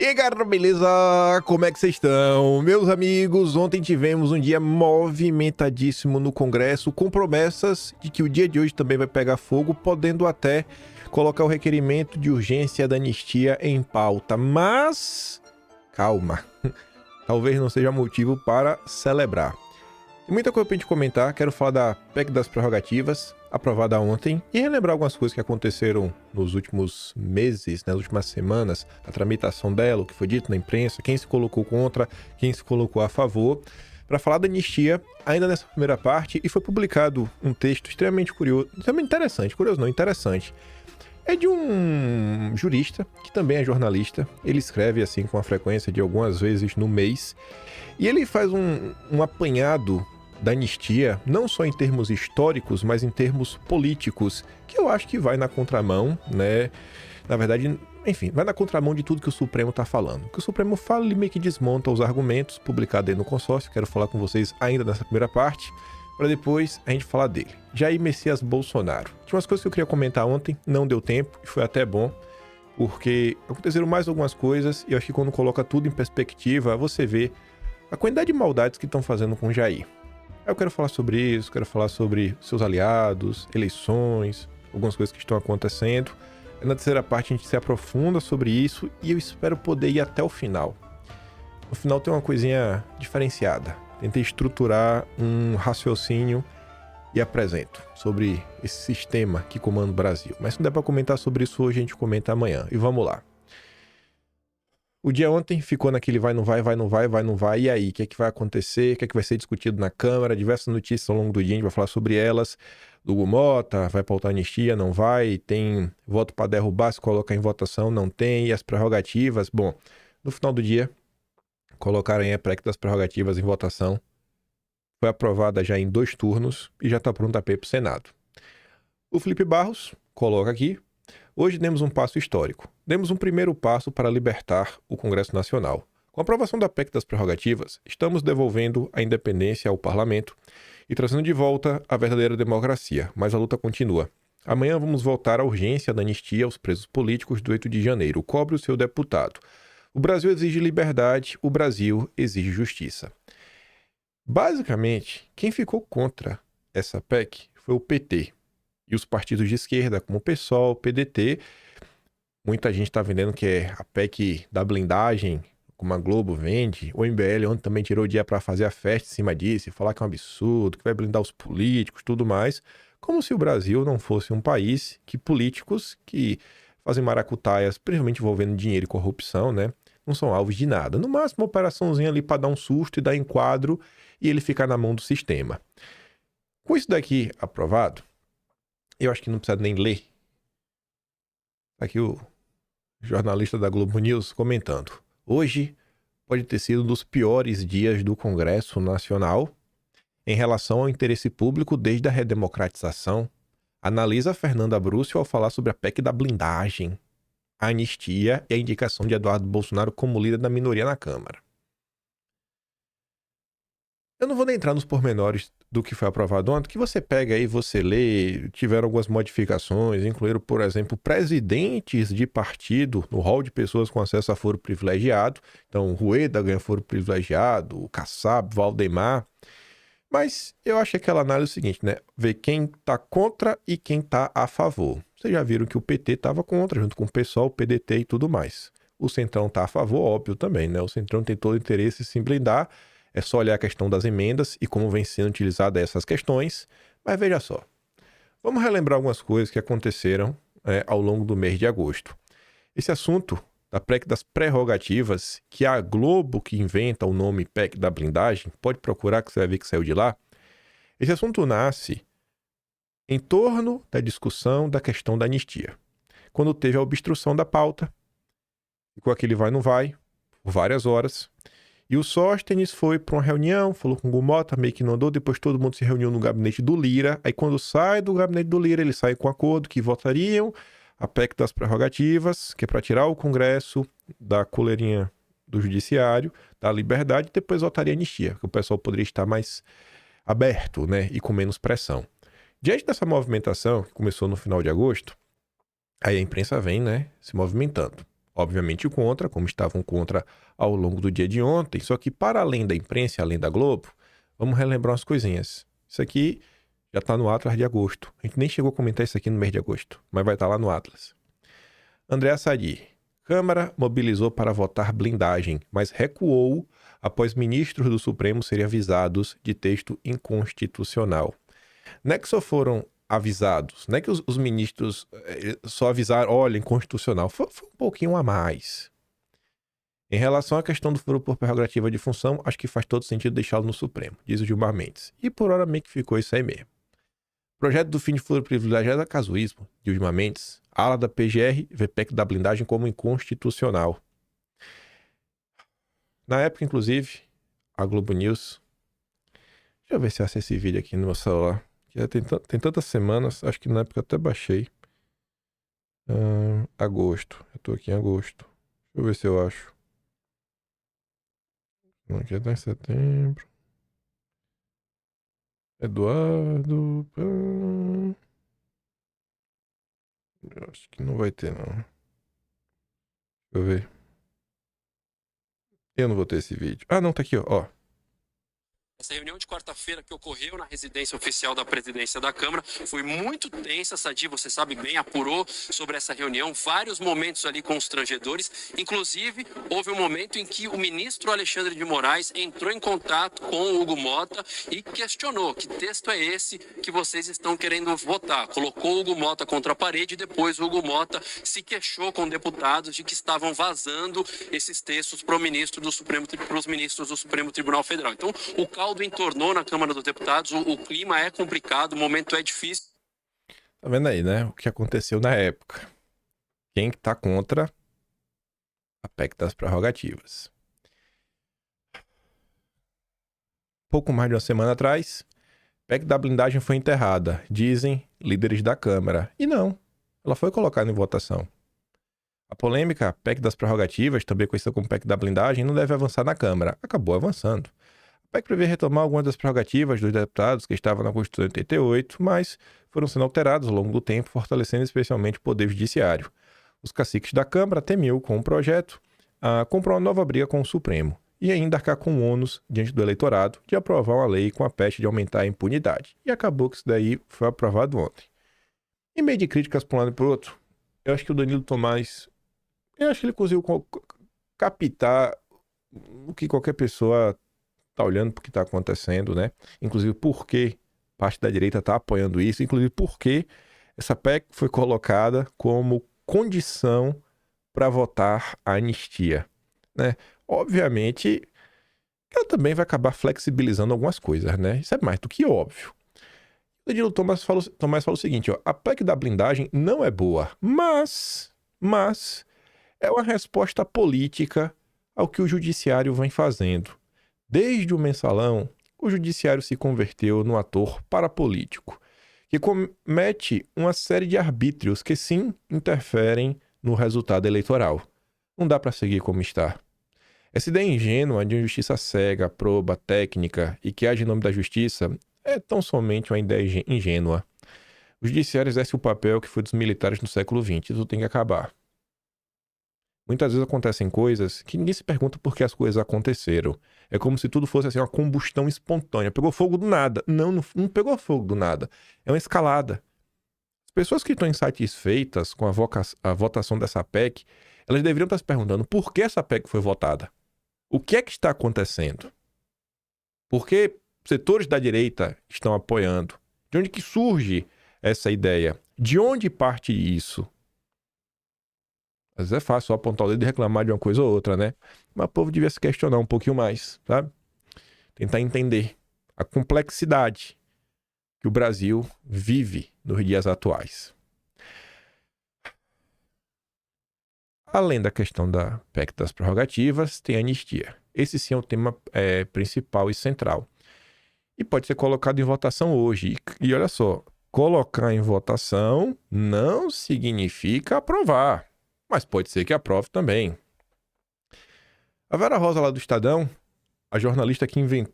E aí, galera, beleza? Como é que vocês estão? Meus amigos, ontem tivemos um dia movimentadíssimo no Congresso, com promessas de que o dia de hoje também vai pegar fogo, podendo até colocar o requerimento de urgência da anistia em pauta. Mas, calma, talvez não seja motivo para celebrar. Tem muita coisa pra gente comentar, quero falar da PEC das prerrogativas, aprovada ontem, e relembrar algumas coisas que aconteceram nos últimos meses, nas últimas semanas, a tramitação dela, o que foi dito na imprensa, quem se colocou contra, quem se colocou a favor, para falar da anistia ainda nessa primeira parte, e foi publicado um texto extremamente curioso, extremamente interessante, curioso não, interessante. É de um jurista, que também é jornalista, ele escreve assim com a frequência de algumas vezes no mês, e ele faz um apanhado da anistia, não só em termos históricos, mas em termos políticos, que eu acho que vai na contramão, né? Na verdade, enfim, vai na contramão de tudo que o Supremo está falando. O que o Supremo fala, ele meio que desmonta os argumentos, publicado aí no consórcio. Quero falar com vocês ainda nessa primeira parte, para depois a gente falar dele. Jair Messias Bolsonaro. Tinha umas coisas que eu queria comentar ontem, não deu tempo, e foi até bom, porque aconteceram mais algumas coisas, e eu acho que quando coloca tudo em perspectiva, você vê a quantidade de maldades que estão fazendo com o Jair. Eu quero falar sobre isso, quero falar sobre seus aliados, eleições, algumas coisas que estão acontecendo. Na terceira parte a gente se aprofunda sobre isso e eu espero poder ir até o final. No final tem uma coisinha diferenciada. Tentei estruturar um raciocínio e apresento sobre esse sistema que comanda o Brasil. Mas se não der para comentar sobre isso hoje, a gente comenta amanhã. E vamos lá. O dia ontem ficou naquele vai, não vai, vai, não vai, vai, não vai. E aí, o que é que vai acontecer? O que é que vai ser discutido na Câmara? Diversas notícias ao longo do dia, a gente vai falar sobre elas. Do Hugo Mota, vai pautar anistia, não vai. Tem voto para derrubar, se colocar em votação, não tem. E as prerrogativas? Bom, no final do dia, colocaram aí a PEC das prerrogativas em votação. Foi aprovada já em 2 turnos e já está pronta para ir para o Senado. O Felipe Barros coloca aqui. Hoje demos um passo histórico. Demos um primeiro passo para libertar o Congresso Nacional. Com a aprovação da PEC das prerrogativas, estamos devolvendo a independência ao parlamento e trazendo de volta a verdadeira democracia, mas a luta continua. Amanhã vamos votar a urgência da anistia aos presos políticos do 8 de janeiro. Cobre o seu deputado. O Brasil exige liberdade, o Brasil exige justiça. Basicamente, quem ficou contra essa PEC foi o PT. E os partidos de esquerda, como o PSOL, o PDT, muita gente está vendendo que é a PEC da blindagem, como a Globo vende. O MBL ontem também tirou o dia para fazer a festa em cima disso, e falar que é um absurdo, que vai blindar os políticos, tudo mais. Como se o Brasil não fosse um país que políticos que fazem maracutaias, principalmente envolvendo dinheiro e corrupção, né, não são alvos de nada. No máximo, uma operaçãozinha ali para dar um susto e dar enquadro e ele ficar na mão do sistema. Com isso daqui aprovado, eu acho que não precisa nem ler. Aqui o jornalista da Globo News comentando. Hoje pode ter sido um dos piores dias do Congresso Nacional em relação ao interesse público desde a redemocratização. Analisa Fernanda Brúcio ao falar sobre a PEC da blindagem, a anistia e a indicação de Eduardo Bolsonaro como líder da minoria na Câmara. Eu não vou nem entrar nos pormenores do que foi aprovado ontem, que você pega aí, você lê, tiveram algumas modificações, incluíram, por exemplo, presidentes de partido no rol de pessoas com acesso a foro privilegiado. Então, Rueda ganha foro privilegiado, o Kassab, Valdemar. Mas eu achei aquela análise seguinte, né? Ver quem tá contra e quem tá a favor. Vocês já viram que o PT estava contra, junto com o PSOL, o PDT e tudo mais. O Centrão tá a favor, óbvio também, né? O Centrão tem todo o interesse em se blindar. É só olhar a questão das emendas e como vem sendo utilizadas essas questões. Mas veja só. Vamos relembrar algumas coisas que aconteceram ao longo do mês de agosto. Esse assunto da PEC das prerrogativas, que é a Globo que inventa o nome PEC da blindagem, pode procurar que você vai ver que saiu de lá. Esse assunto nasce em torno da discussão da questão da anistia. Quando teve a obstrução da pauta, ficou aquele vai não vai, por várias horas. E o Sóstenes foi para uma reunião, falou com o Hugo Mota, meio que não andou, depois todo mundo se reuniu no gabinete do Lira. Aí quando sai do gabinete do Lira, eles saem com acordo que votariam a PEC das prerrogativas, que é para tirar o Congresso da coleirinha do Judiciário, da liberdade, e depois votaria a anistia, que o pessoal poderia estar mais aberto, né, e com menos pressão. Diante dessa movimentação, que começou no final de agosto, aí a imprensa vem, né, se movimentando. obviamente contra, como estavam contra ao longo do dia de ontem. Só que para além da imprensa e além da Globo, vamos relembrar umas coisinhas. Isso aqui já está no Atlas de agosto. A gente nem chegou a comentar isso aqui no mês de agosto, mas vai estar lá no Atlas. Andréa Sadi. Câmara mobilizou para votar blindagem, mas recuou após ministros do Supremo serem avisados de texto inconstitucional. Não é que só foram avisados, não é que os ministros só avisaram, olha, inconstitucional. Foi um pouquinho a mais. Em relação à questão do foro por prerrogativa de função, acho que faz todo sentido deixá-lo no Supremo, diz o Gilmar Mendes. E por hora meio que ficou isso aí mesmo. Projeto do fim de foro privilegiado é casuísmo, diz o Gilmar Mendes. Ala da PGR vê PEC da blindagem como inconstitucional. Na época, inclusive, a Globo News... Deixa eu ver se eu acesso esse vídeo aqui no meu celular. Tem tantas semanas, acho que na época eu até baixei. Agosto. Eu tô aqui em agosto. Deixa eu ver se eu acho. Aqui tá em setembro. Eduardo. Eu acho que não vai ter, não. Deixa eu ver. Eu não vou ter esse vídeo. Ah, não, tá aqui, ó. Essa reunião de quarta-feira que ocorreu na residência oficial da presidência da Câmara foi muito tensa. Sadi, você sabe bem, apurou sobre essa reunião, vários momentos ali constrangedores. Inclusive, houve um momento em que o ministro Alexandre de Moraes entrou em contato com o Hugo Mota e questionou que texto é esse que vocês estão querendo votar. Colocou o Hugo Mota contra a parede e depois o Hugo Mota se queixou com deputados de que estavam vazando esses textos para os ministros do Supremo Tribunal Federal. Então, o caldo entornou na Câmara dos Deputados, o clima é complicado, o momento é difícil. Tá vendo aí, né? O que aconteceu na época. Quem tá contra a PEC das prerrogativas. Pouco mais de uma semana atrás, PEC da blindagem foi enterrada, dizem líderes da Câmara. E não, ela foi colocada em votação. A polêmica PEC das prerrogativas, também conhecida como PEC da blindagem, não deve avançar na Câmara. Acabou avançando. A PEC prevê retomar algumas das prerrogativas dos deputados que estavam na Constituição de 88, mas foram sendo alteradas ao longo do tempo, fortalecendo especialmente o Poder Judiciário. Os caciques da Câmara temiam com o projeto comprar uma nova briga com o Supremo e ainda arcar com o ônus diante do eleitorado de aprovar uma lei com a peste de aumentar a impunidade. E acabou que isso daí foi aprovado ontem. Em meio de críticas para um lado e para o outro, eu acho que o Danilo Tomás, eu acho que ele conseguiu captar o que qualquer pessoa tá olhando para o que está acontecendo, né? Inclusive por que parte da direita está apoiando isso, inclusive por que essa PEC foi colocada como condição para votar a anistia, né? Obviamente, ela também vai acabar flexibilizando algumas coisas, né? Isso é mais do que óbvio. O Danilo Tomás falou o seguinte, ó, a PEC da blindagem não é boa, mas é uma resposta política ao que o judiciário vem fazendo. Desde o mensalão, o judiciário se converteu num ator parapolítico, que comete uma série de arbítrios que sim interferem no resultado eleitoral. Não dá para seguir como está. Essa ideia ingênua de uma justiça cega, proba, técnica e que age em nome da justiça é tão somente uma ideia ingênua. O judiciário exerce o papel que foi dos militares no século XX. Isso tem que acabar. Muitas vezes acontecem coisas que ninguém se pergunta por que as coisas aconteceram. É como se tudo fosse assim, uma combustão espontânea. Pegou fogo do nada. Não pegou fogo do nada. É uma escalada. As pessoas que estão insatisfeitas com a votação dessa PEC, elas deveriam estar se perguntando por que essa PEC foi votada. O que é que está acontecendo? Por que setores da direita estão apoiando? De onde que surge essa ideia? De onde parte isso? Às vezes é fácil só apontar o dedo e reclamar de uma coisa ou outra, né? Mas o povo devia se questionar um pouquinho mais, sabe? Tentar entender a complexidade que o Brasil vive nos dias atuais. Além da questão da PEC das prerrogativas, tem a anistia. Esse sim é o tema principal e central. E pode ser colocado em votação hoje. E olha só, colocar em votação não significa aprovar. Mas pode ser que aprove também. A Vera Rosa lá do Estadão, a jornalista que inventou...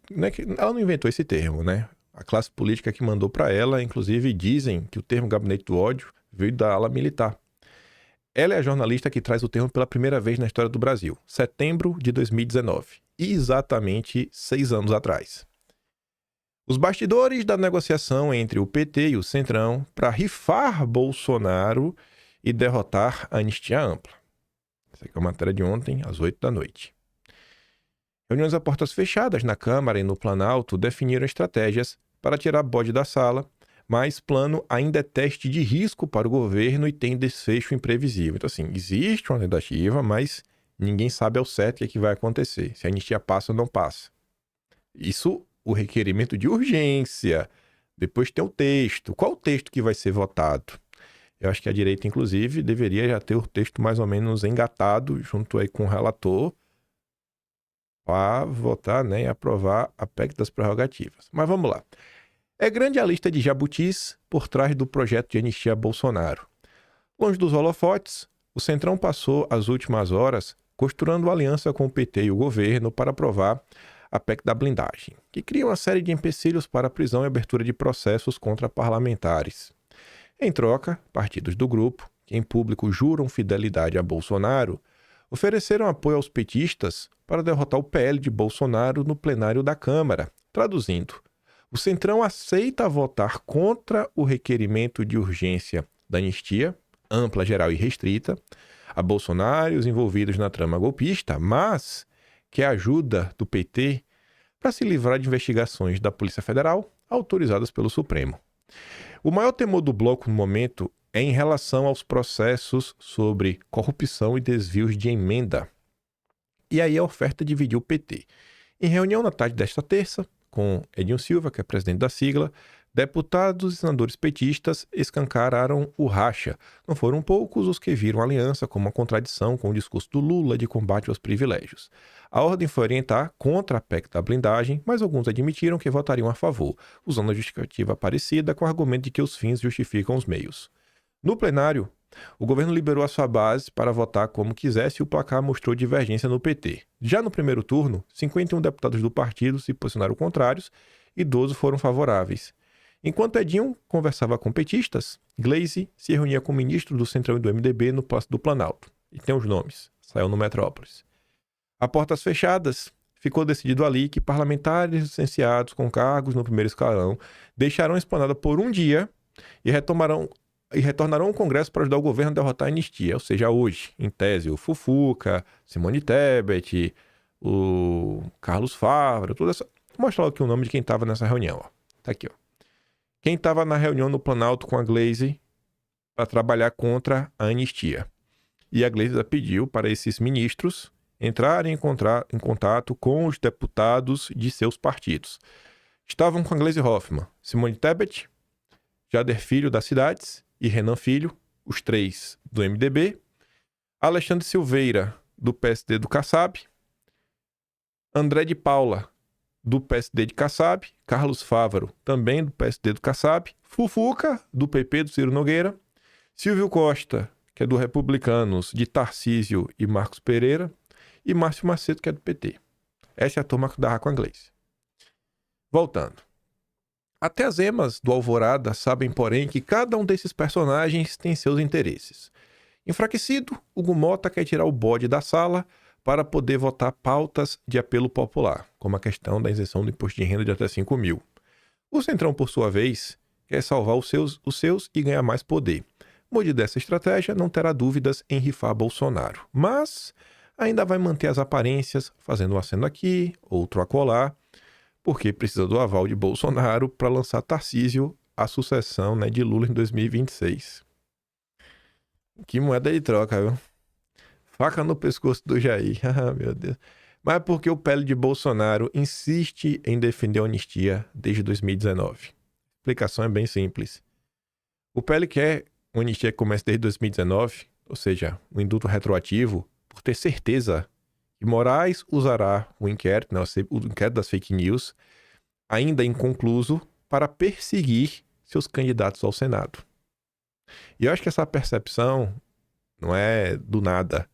Ela não inventou esse termo, né? A classe política que mandou para ela, inclusive dizem que o termo gabinete do ódio veio da ala militar. Ela é a jornalista que traz o termo pela primeira vez na história do Brasil, setembro de 2019, exatamente 6 anos atrás. Os bastidores da negociação entre o PT e o Centrão para rifar Bolsonaro e derrotar a anistia ampla. Essa aqui é a matéria de ontem, às 8 da noite. Reuniões a portas fechadas na Câmara e no Planalto definiram estratégias para tirar bode da sala, mas plano ainda é teste de risco para o governo e tem desfecho imprevisível. Então, assim, existe uma tentativa, mas ninguém sabe ao certo o que vai acontecer, se a anistia passa ou não passa. Isso, o requerimento de urgência. Depois tem o texto. Qual o texto que vai ser votado? Eu acho que a direita, inclusive, deveria já ter o texto mais ou menos engatado, junto aí com o relator, para votar, né, e aprovar a PEC das prerrogativas. Mas vamos lá. É grande a lista de jabutis por trás do projeto de anistia a Bolsonaro. Longe dos holofotes, o Centrão passou as últimas horas costurando aliança com o PT e o governo para aprovar a PEC da blindagem, que cria uma série de empecilhos para a prisão e abertura de processos contra parlamentares. Em troca, partidos do grupo, que em público juram fidelidade a Bolsonaro, ofereceram apoio aos petistas para derrotar o PL de Bolsonaro no plenário da Câmara. Traduzindo, o Centrão aceita votar contra o requerimento de urgência da anistia, ampla, geral e restrita, a Bolsonaro e os envolvidos na trama golpista, mas quer ajuda do PT para se livrar de investigações da Polícia Federal autorizadas pelo Supremo. O maior temor do bloco no momento é em relação aos processos sobre corrupção e desvios de emenda. E aí a oferta dividiu o PT. Em reunião na tarde desta terça, com Edinho Silva, que é presidente da sigla, deputados e senadores petistas escancararam o racha. Não foram poucos os que viram a aliança como uma contradição com o discurso do Lula de combate aos privilégios. A ordem foi orientar contra a PEC da blindagem, mas alguns admitiram que votariam a favor, usando a justificativa parecida com o argumento de que os fins justificam os meios. No plenário, o governo liberou a sua base para votar como quisesse e o placar mostrou divergência no PT. Já no primeiro turno, 51 deputados do partido se posicionaram contrários e 12 foram favoráveis. Enquanto Edinho conversava com petistas, Gleisi se reunia com o ministro do Centrão e do MDB no Palácio do Planalto. E tem os nomes, saiu no Metrópolis. A portas fechadas, ficou decidido ali que parlamentares licenciados com cargos no primeiro escalão deixarão a esplanada por um dia e retornarão ao Congresso para ajudar o governo a derrotar a anistia. Ou seja, hoje, em tese, o Fufuca, Simone Tebet, o Carlos Fávaro, tudo essa... Vou mostrar aqui o nome de quem estava nessa reunião. Ó. Tá aqui, ó. Quem estava na reunião no Planalto com a Gleisi para trabalhar contra a anistia. E a Gleisi pediu para esses ministros entrarem em contato com os deputados de seus partidos. Estavam com a Gleisi Hoffmann, Simone Tebet, Jader Filho das Cidades e Renan Filho, os três do MDB, Alexandre Silveira, do PSD do Kassab, André de Paula, do PSD de Kassab, Carlos Fávaro, também do PSD do Kassab, Fufuca, do PP do Ciro Nogueira, Silvio Costa, que é do Republicanos, de Tarcísio e Marcos Pereira, e Márcio Macedo, que é do PT. Essa é a turma que dava com a Gleisi. Voltando. Até as emas do Alvorada sabem, porém, que cada um desses personagens tem seus interesses. Enfraquecido, Hugo Mota quer tirar o bode da sala para poder votar pautas de apelo popular, como a questão da isenção do imposto de renda de até 5 mil. O Centrão, por sua vez, quer salvar os seus e ganhar mais poder. Morde dessa estratégia, não terá dúvidas em rifar Bolsonaro, mas ainda vai manter as aparências, fazendo um aceno aqui, outro acolá, porque precisa do aval de Bolsonaro para lançar Tarcísio à sucessão, né, de Lula em 2026. Que moeda de troca, viu? Faca no pescoço do Jair. Ah, meu Deus. Mas é porque o PL de Bolsonaro insiste em defender a anistia desde 2019. A explicação é bem simples. O PL quer uma anistia que comece desde 2019, ou seja, um indulto retroativo, por ter certeza que Moraes usará o inquérito, né, o inquérito das fake news, ainda inconcluso, para perseguir seus candidatos ao Senado. E eu acho que essa percepção não é do nada.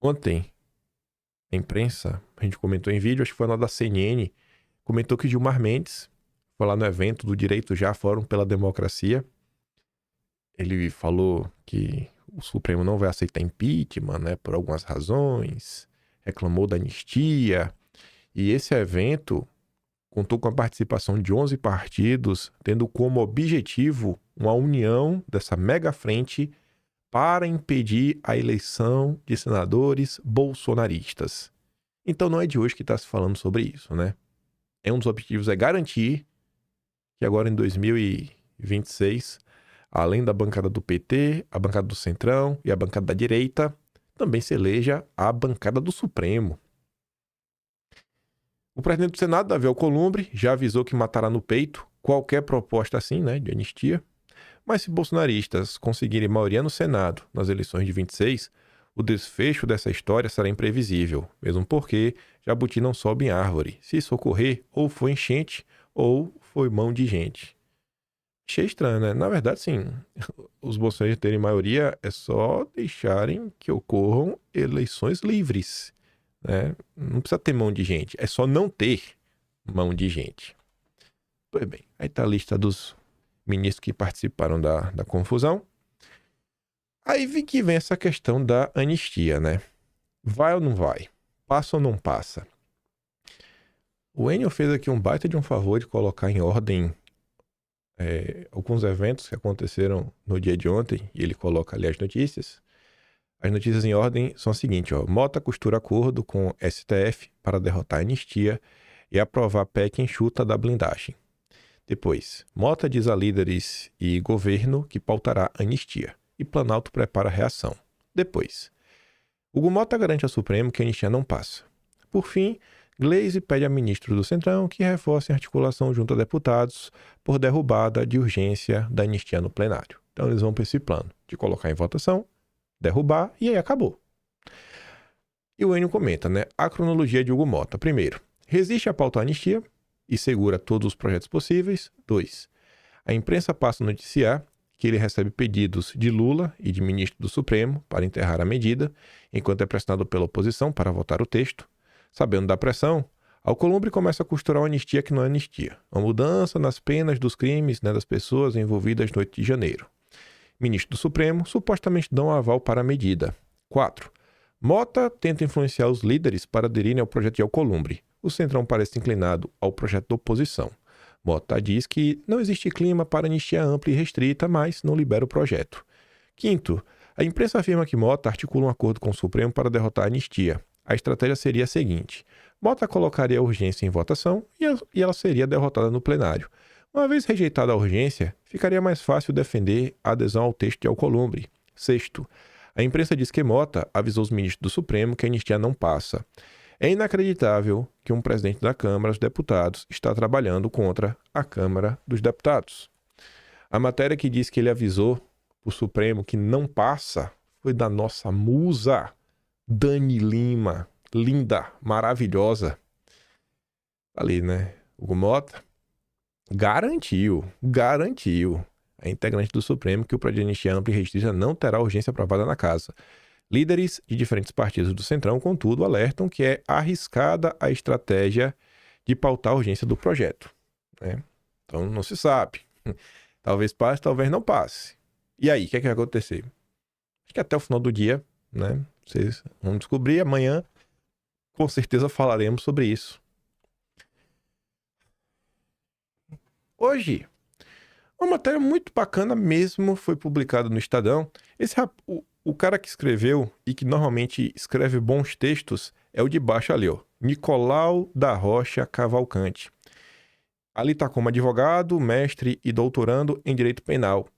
Ontem, a imprensa, a gente comentou em vídeo, acho que foi na da CNN, comentou que Gilmar Mendes foi lá no evento do Direito Já, Fórum pela Democracia. Ele falou que o Supremo não vai aceitar impeachment, né, por algumas razões, reclamou da anistia, e esse evento contou com a participação de 11 partidos, tendo como objetivo uma união dessa mega frente para impedir a eleição de senadores bolsonaristas. Então não é de hoje que está se falando sobre isso, né? Um dos objetivos é garantir que agora em 2026, além da bancada do PT, a bancada do Centrão e a bancada da direita, também se eleja a bancada do Supremo. O presidente do Senado, Davi Alcolumbre, já avisou que matará no peito qualquer proposta assim, né, de anistia. Mas se bolsonaristas conseguirem maioria no Senado nas eleições de 26, o desfecho dessa história será imprevisível, mesmo porque jabuti não sobe em árvore. Se isso ocorrer, ou foi enchente, ou foi mão de gente. Achei estranho, né? Na verdade, sim, os bolsonaristas terem maioria é só deixarem que ocorram eleições livres, né? Não precisa ter mão de gente, é só não ter mão de gente. Pois bem, aí tá a lista dos ministros que participaram da confusão. Aí que vem essa questão da anistia, né? Vai ou não vai? Passa ou não passa? O Enio fez aqui um baita de um favor de colocar em ordem alguns eventos que aconteceram no dia de ontem, e ele coloca ali as notícias. As notícias em ordem são as seguintes, ó. Mota costura acordo com STF para derrotar a anistia e aprovar PEC enxuta da blindagem. Depois, Mota diz a líderes e governo que pautará anistia. E Planalto prepara reação. Depois, Hugo Mota garante ao Supremo que a anistia não passa. Por fim, Gleisi pede a ministro do Centrão que reforce a articulação junto a deputados por derrubada de urgência da anistia no plenário. Então eles vão para esse plano de colocar em votação, derrubar e aí acabou. E o Enio comenta, né? A cronologia de Hugo Mota. Primeiro, resiste a pauta anistia e segura todos os projetos possíveis. 2. A imprensa passa a noticiar que ele recebe pedidos de Lula e de ministro do Supremo para enterrar a medida, enquanto é pressionado pela oposição para votar o texto. Sabendo da pressão, Alcolumbre começa a costurar uma anistia que não é anistia. Uma mudança nas penas dos crimes, né, das pessoas envolvidas no 8 de janeiro. Ministro do Supremo supostamente dão aval para a medida. 4. Mota tenta influenciar os líderes para aderirem ao projeto de Alcolumbre. O Centrão parece inclinado ao projeto da oposição. Mota diz que não existe clima para anistia ampla e restrita, mas não libera o projeto. 5. A imprensa afirma que Mota articula um acordo com o Supremo para derrotar a anistia. A estratégia seria a seguinte: Mota colocaria a urgência em votação e ela seria derrotada no plenário. Uma vez rejeitada a urgência, ficaria mais fácil defender a adesão ao texto de Alcolumbre. 6. A imprensa diz que Mota avisou os ministros do Supremo que a anistia não passa. É inacreditável que um presidente da Câmara dos Deputados está trabalhando contra a Câmara dos Deputados. A matéria que diz que ele avisou o Supremo que não passa foi da nossa musa, Dani Lima, linda, maravilhosa. Ali, né? Hugo Mota garantiu a integrante do Supremo que o projeto de anistia ampla e restrita não terá urgência aprovada na casa. Líderes de diferentes partidos do Centrão, contudo, alertam que é arriscada a estratégia de pautar a urgência do projeto, né? Então, não se sabe. Talvez passe, talvez não passe. E aí, o que é que vai acontecer? Acho que até o final do dia, né? Vocês vão descobrir. Amanhã, com certeza, falaremos sobre isso. Hoje, uma matéria muito bacana mesmo foi publicada no Estadão. O cara que escreveu e que normalmente escreve bons textos é o de baixo ali, ó, Nicolau da Rocha Cavalcante. Ali está como advogado, mestre e doutorando em direito penal.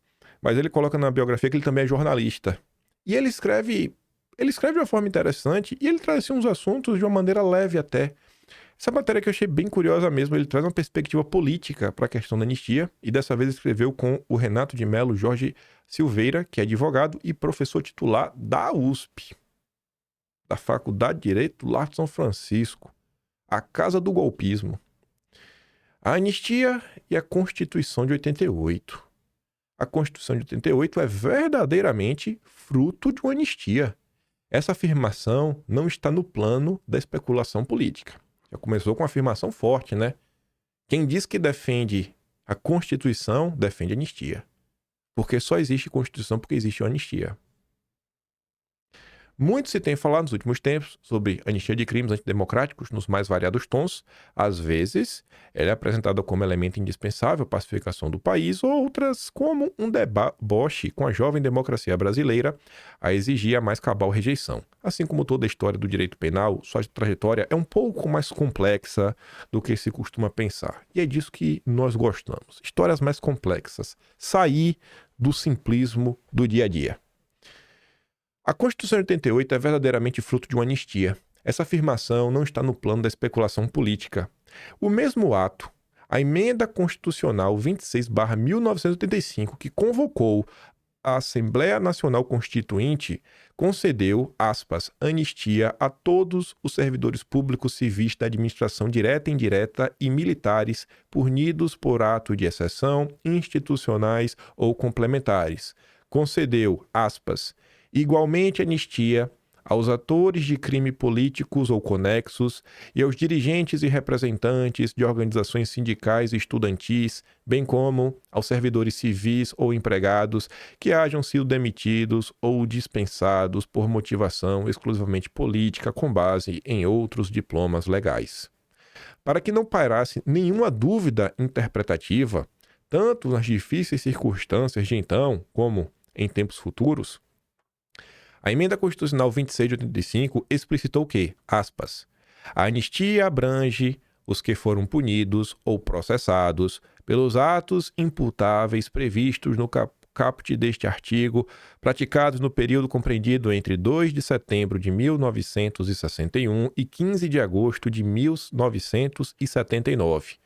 Mas ele coloca na biografia que ele também é jornalista. E ele escreve de uma forma interessante e ele traz assim, uns assuntos de uma maneira leve até. Essa matéria que eu achei bem curiosa mesmo, ele traz uma perspectiva política para a questão da anistia e dessa vez escreveu com o Renato de Melo Jorge Silveira, que é advogado e professor titular da USP, da Faculdade de Direito do Largo de São Francisco, a casa do golpismo. A anistia e a Constituição de 88. A Constituição de 88 é verdadeiramente fruto de uma anistia. Essa afirmação não está no plano da especulação política. Já começou com uma afirmação forte, né? Quem diz que defende a Constituição, defende a anistia. Porque só existe Constituição porque existe a anistia. Muito se tem falado nos últimos tempos sobre anistia de crimes antidemocráticos nos mais variados tons. Às vezes, ela é apresentada como elemento indispensável à pacificação do país, outras como um deboche com a jovem democracia brasileira a exigir a mais cabal rejeição. Assim como toda a história do direito penal, sua trajetória é um pouco mais complexa do que se costuma pensar. E é disso que nós gostamos. Histórias mais complexas. Sair do simplismo do dia a dia. A Constituição de 88 é verdadeiramente fruto de uma anistia. Essa afirmação não está no plano da especulação política. O mesmo ato, a Emenda Constitucional 26/1985, que convocou a Assembleia Nacional Constituinte, concedeu, aspas, anistia a todos os servidores públicos civis da administração direta, indireta e militares punidos por ato de exceção, institucionais ou complementares. Concedeu, aspas, igualmente anistia aos atores de crime políticos ou conexos e aos dirigentes e representantes de organizações sindicais e estudantis, bem como aos servidores civis ou empregados que hajam sido demitidos ou dispensados por motivação exclusivamente política com base em outros diplomas legais. Para que não pairasse nenhuma dúvida interpretativa, tanto nas difíceis circunstâncias de então como em tempos futuros, a Emenda Constitucional 26 de 85 explicitou que, aspas, a anistia abrange os que foram punidos ou processados pelos atos imputáveis previstos no caput deste artigo, praticados no período compreendido entre 2 de setembro de 1961 e 15 de agosto de 1979,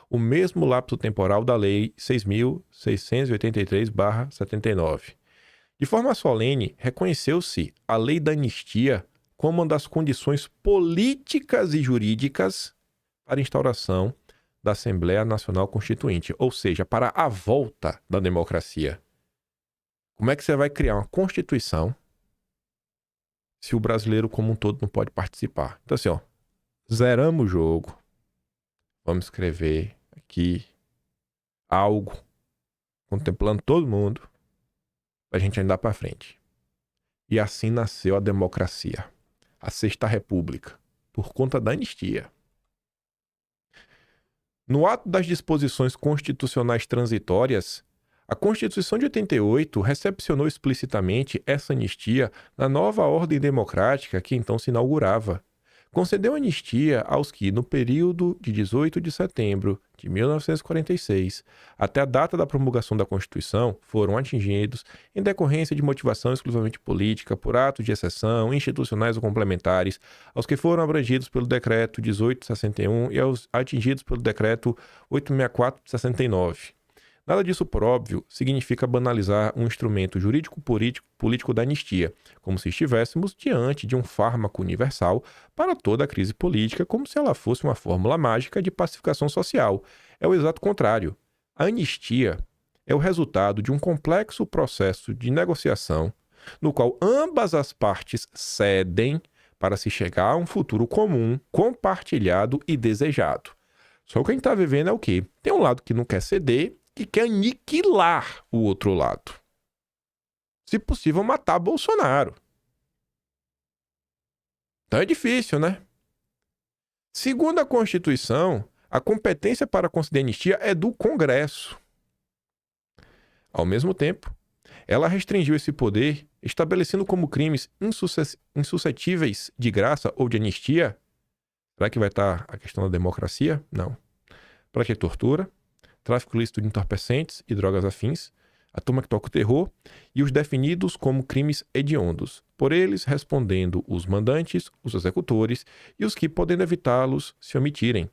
o mesmo lapso temporal da Lei 6.683/79. De forma solene, reconheceu-se a lei da anistia como uma das condições políticas e jurídicas para a instauração da Assembleia Nacional Constituinte, ou seja, para a volta da democracia. Como é que você vai criar uma Constituição se o brasileiro como um todo não pode participar? Então assim, zeramos o jogo. Vamos escrever aqui algo contemplando todo mundo para a gente andar para frente. E assim nasceu a democracia, a Sexta República, por conta da anistia. No ato das disposições constitucionais transitórias, a Constituição de 88 recepcionou explicitamente essa anistia na nova ordem democrática que então se inaugurava. Concedeu anistia aos que, no período de 18 de setembro de 1946 até a data da promulgação da Constituição, foram atingidos em decorrência de motivação exclusivamente política, por atos de exceção, institucionais ou complementares, aos que foram abrangidos pelo Decreto 1861 e aos atingidos pelo Decreto 864 de 69. Nada disso, por óbvio, significa banalizar um instrumento jurídico-político da anistia, como se estivéssemos diante de um fármaco universal para toda a crise política, como se ela fosse uma fórmula mágica de pacificação social. É o exato contrário. A anistia é o resultado de um complexo processo de negociação, no qual ambas as partes cedem para se chegar a um futuro comum, compartilhado e desejado. Só que a gente está vivendo é o quê? Tem um lado que não quer ceder, que quer aniquilar o outro lado. Se possível, matar Bolsonaro. Então é difícil, né? Segundo a Constituição, a competência para conceder anistia é do Congresso. Ao mesmo tempo, ela restringiu esse poder, estabelecendo como crimes insuscetíveis de graça ou de anistia. Será que vai estar a questão da democracia? Não. Para que tortura? Tráfico ilícito de entorpecentes e drogas afins, a turma que toca o terror e os definidos como crimes hediondos, por eles respondendo os mandantes, os executores e os que, podendo evitá-los, se omitirem.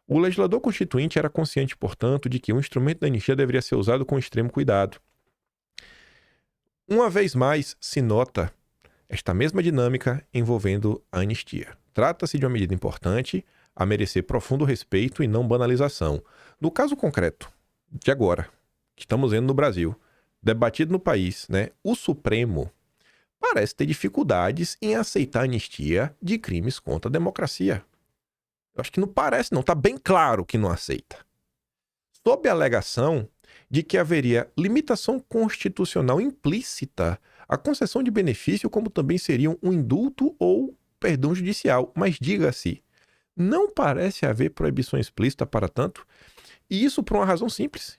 O legislador constituinte era consciente, portanto, de que o instrumento da anistia deveria ser usado com extremo cuidado. Uma vez mais, se nota esta mesma dinâmica envolvendo a anistia. Trata-se de uma medida importante, a merecer profundo respeito e não banalização. No caso concreto, de agora, que estamos vendo no Brasil, debatido no país, né, o Supremo parece ter dificuldades em aceitar anistia de crimes contra a democracia. Eu acho que não parece, não. Está bem claro que não aceita. Sob a alegação de que haveria limitação constitucional implícita a concessão de benefício, como também seriam um indulto ou perdão judicial. Mas diga-se, não parece haver proibição explícita para tanto, e isso por uma razão simples.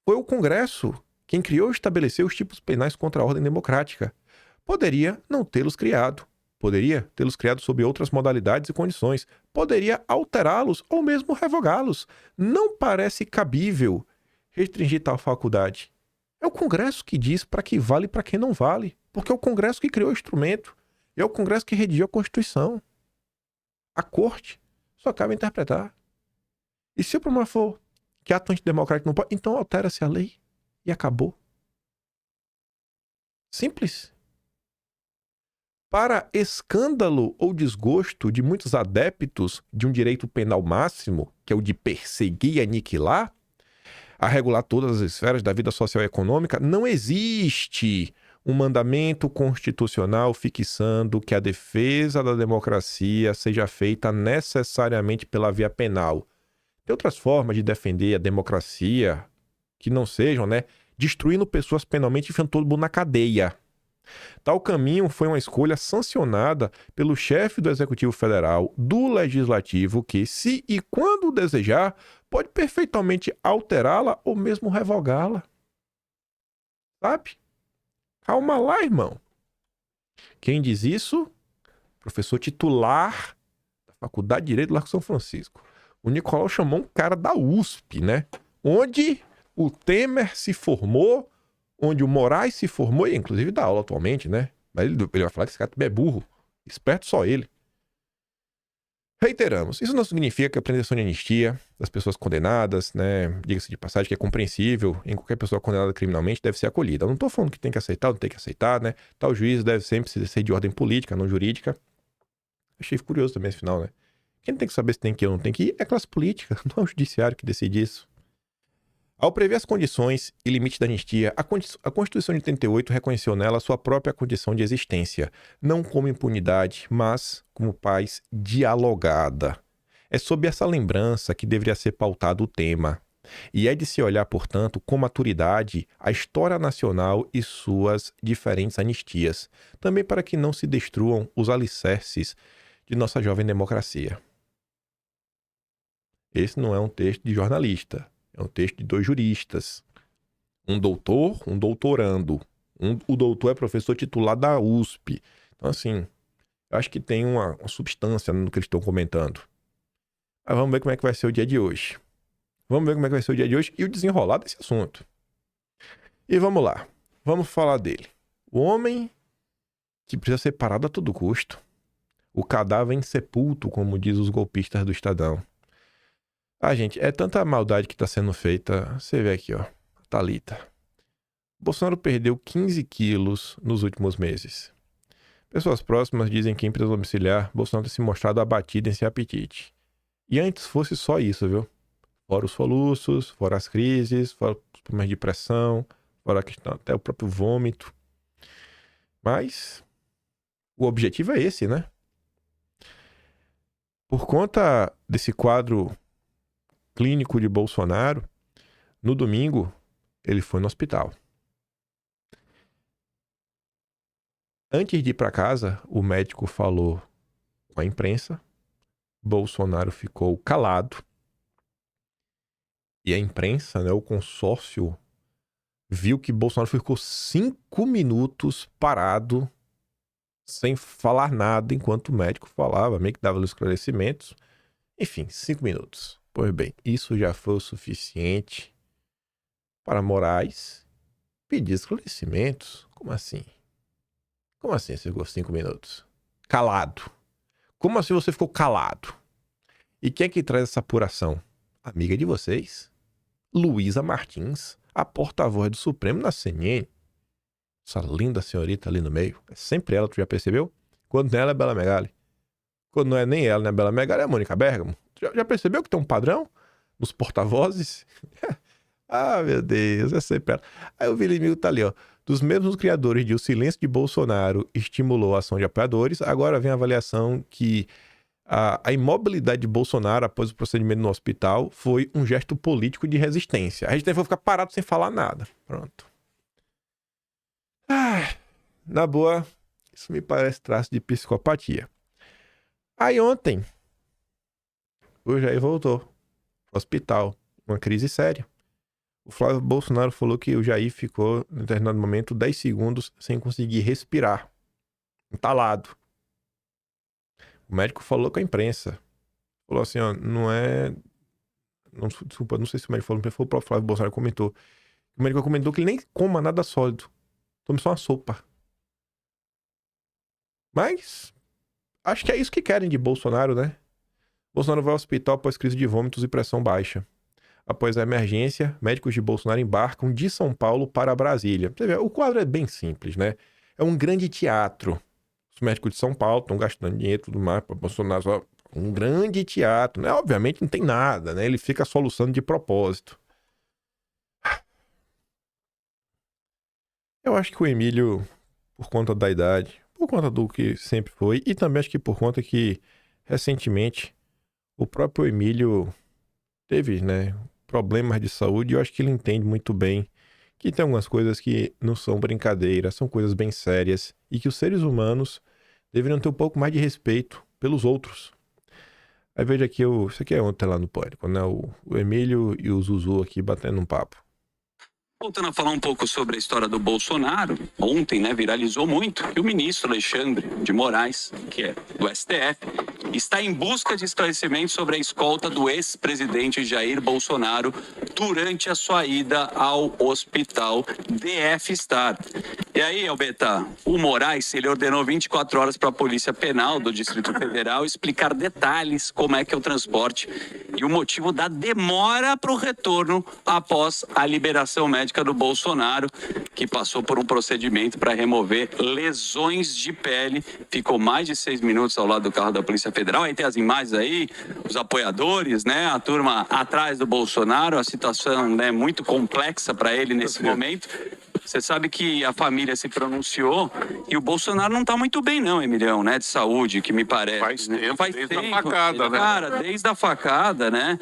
Foi o Congresso quem criou e estabeleceu os tipos penais contra a ordem democrática. Poderia não tê-los criado. Poderia tê-los criado sob outras modalidades e condições. Poderia alterá-los ou mesmo revogá-los. Não parece cabível restringir tal faculdade. É o Congresso que diz para que vale e para que não vale. Porque é o Congresso que criou o instrumento. É o Congresso que redigiu a Constituição. A Corte só cabe interpretar. E se o problema for que ato antidemocrático não pode, então altera-se a lei e acabou. Simples. Para escândalo ou desgosto de muitos adeptos de um direito penal máximo, que é o de perseguir e aniquilar, a regular todas as esferas da vida social e econômica, não existe um mandamento constitucional fixando que a defesa da democracia seja feita necessariamente pela via penal. Tem outras formas de defender a democracia que não sejam, destruindo pessoas penalmente e enfiando todo mundo na cadeia. Tal caminho foi uma escolha sancionada pelo chefe do Executivo Federal, do Legislativo, que, se e quando desejar, pode perfeitamente alterá-la ou mesmo revogá-la. Sabe? Calma lá, irmão. Quem diz isso? Professor titular da Faculdade de Direito do Largo São Francisco. O Nicolau chamou um cara da USP, onde o Temer se formou, onde o Moraes se formou, e inclusive dá aula atualmente, Mas ele vai falar que esse cara também é burro. Esperto só ele. Reiteramos, isso não significa que a pretensão de anistia das pessoas condenadas, diga-se de passagem, que é compreensível em qualquer pessoa condenada criminalmente, deve ser acolhida. Eu não estou falando que tem que aceitar, não tem que aceitar, Tal juiz deve sempre ser de ordem política, não jurídica. Achei curioso também esse final, Quem tem que saber se tem que ir ou não tem que ir é a classe política, não é o judiciário que decide isso. Ao prever as condições e limites da anistia, a Constituição de 88 reconheceu nela sua própria condição de existência, não como impunidade, mas como paz dialogada. É sob essa lembrança que deveria ser pautado o tema. E é de se olhar, portanto, com maturidade a história nacional e suas diferentes anistias, também para que não se destruam os alicerces de nossa jovem democracia. Esse não é um texto de jornalista. É um texto de 2 juristas. Um doutor, um doutorando. O doutor é professor titular da USP. Então, assim, eu acho que tem uma substância no que eles estão comentando. Mas vamos ver como é que vai ser o dia de hoje. Vamos ver como é que vai ser o dia de hoje e o desenrolar desse assunto. E vamos lá. Vamos falar dele. O homem que precisa ser parado a todo custo. O cadáver insepulto, como diz os golpistas do Estadão. Gente, é tanta maldade que está sendo feita. Você vê aqui, Thalita. Bolsonaro perdeu 15 quilos nos últimos meses. Pessoas próximas dizem que em prisão domiciliar, Bolsonaro tem se mostrado abatido em seu apetite. E antes fosse só isso, viu? Fora os soluços, fora as crises, fora os problemas de pressão, fora a questão, até o próprio vômito. Mas o objetivo é esse, Por conta desse quadro clínico de Bolsonaro, no domingo, ele foi no hospital. Antes de ir para casa, o médico falou com a imprensa, Bolsonaro ficou calado, e a imprensa, o consórcio, viu que Bolsonaro ficou 5 minutos parado, sem falar nada, enquanto o médico falava, meio que dava os esclarecimentos. Enfim, 5 minutos. Pois bem, isso já foi o suficiente para Moraes pedir esclarecimentos. Como assim? Como assim você ficou 5 minutos? Calado. Como assim você ficou calado? E quem é que traz essa apuração? Amiga de vocês, Luísa Martins, a porta-voz do Supremo na CNN. Essa linda senhorita ali no meio. É sempre ela, tu já percebeu? Quando não é ela, é Bela Megali. Quando não é nem ela, nem a Bela Megali, é a Mônica Bergamo. Já percebeu que tem um padrão nos porta-vozes? Meu Deus, é sempre ela. Aí o Vilimigo tá ali, Dos mesmos criadores de O Silêncio de Bolsonaro estimulou a ação de apoiadores, agora vem a avaliação que a imobilidade de Bolsonaro após o procedimento no hospital foi um gesto político de resistência. A gente vai ficar parado sem falar nada. Pronto. Na boa, isso me parece traço de psicopatia. Aí ontem, o Jair voltou pro hospital, uma crise séria. O Flávio Bolsonaro falou que o Jair ficou, em determinado momento, 10 segundos sem conseguir respirar, entalado. O médico falou com a imprensa. Falou assim, ó, não é... Não, desculpa, não sei se o médico falou, mas foi o próprio Flávio Bolsonaro que comentou. O médico comentou que ele nem coma nada sólido. Tome só uma sopa. Mas acho que é isso que querem de Bolsonaro, né? Bolsonaro vai ao hospital após crise de vômitos e pressão baixa. Após a emergência, médicos de Bolsonaro embarcam de São Paulo para Brasília. Você vê, o quadro é bem simples, né? É um grande teatro. Os médicos de São Paulo estão gastando dinheiro e tudo mais para Bolsonaro. Só um grande teatro, né? Obviamente não tem nada, né? Ele fica soluçando de propósito. Eu acho que o Emílio, por conta da idade, por conta do que sempre foi, e também acho que por conta que, recentemente, o próprio Emílio teve, né, problemas de saúde, e eu acho que ele entende muito bem que tem algumas coisas que não são brincadeira, são coisas bem sérias, e que os seres humanos deveriam ter um pouco mais de respeito pelos outros. Aí veja aqui, isso aqui é ontem lá no Pânico, né, o Emílio e o Zuzu aqui batendo um papo. Voltando a falar um pouco sobre a história do Bolsonaro, ontem, né, viralizou muito que o ministro Alexandre de Moraes, que é do STF, está em busca de esclarecimentos sobre a escolta do ex-presidente Jair Bolsonaro durante a sua ida ao hospital DF Star. E aí, Albeta, o Moraes, ele ordenou 24 horas para a Polícia Penal do Distrito Federal explicar detalhes como é que é o transporte e o motivo da demora para o retorno após a liberação médica do Bolsonaro, que passou por um procedimento para remover lesões de pele. Ficou mais de 6 minutos ao lado do carro da Polícia Federal. Aí tem as imagens aí, os apoiadores, né? A turma atrás do Bolsonaro, a situação, né, muito complexa para ele nesse momento. Você sabe que a família se pronunciou e o Bolsonaro não está muito bem não, Emilião, né? De saúde, que me parece. Faz tempo, Faz desde tempo, a facada, né? Cara, desde a facada, né?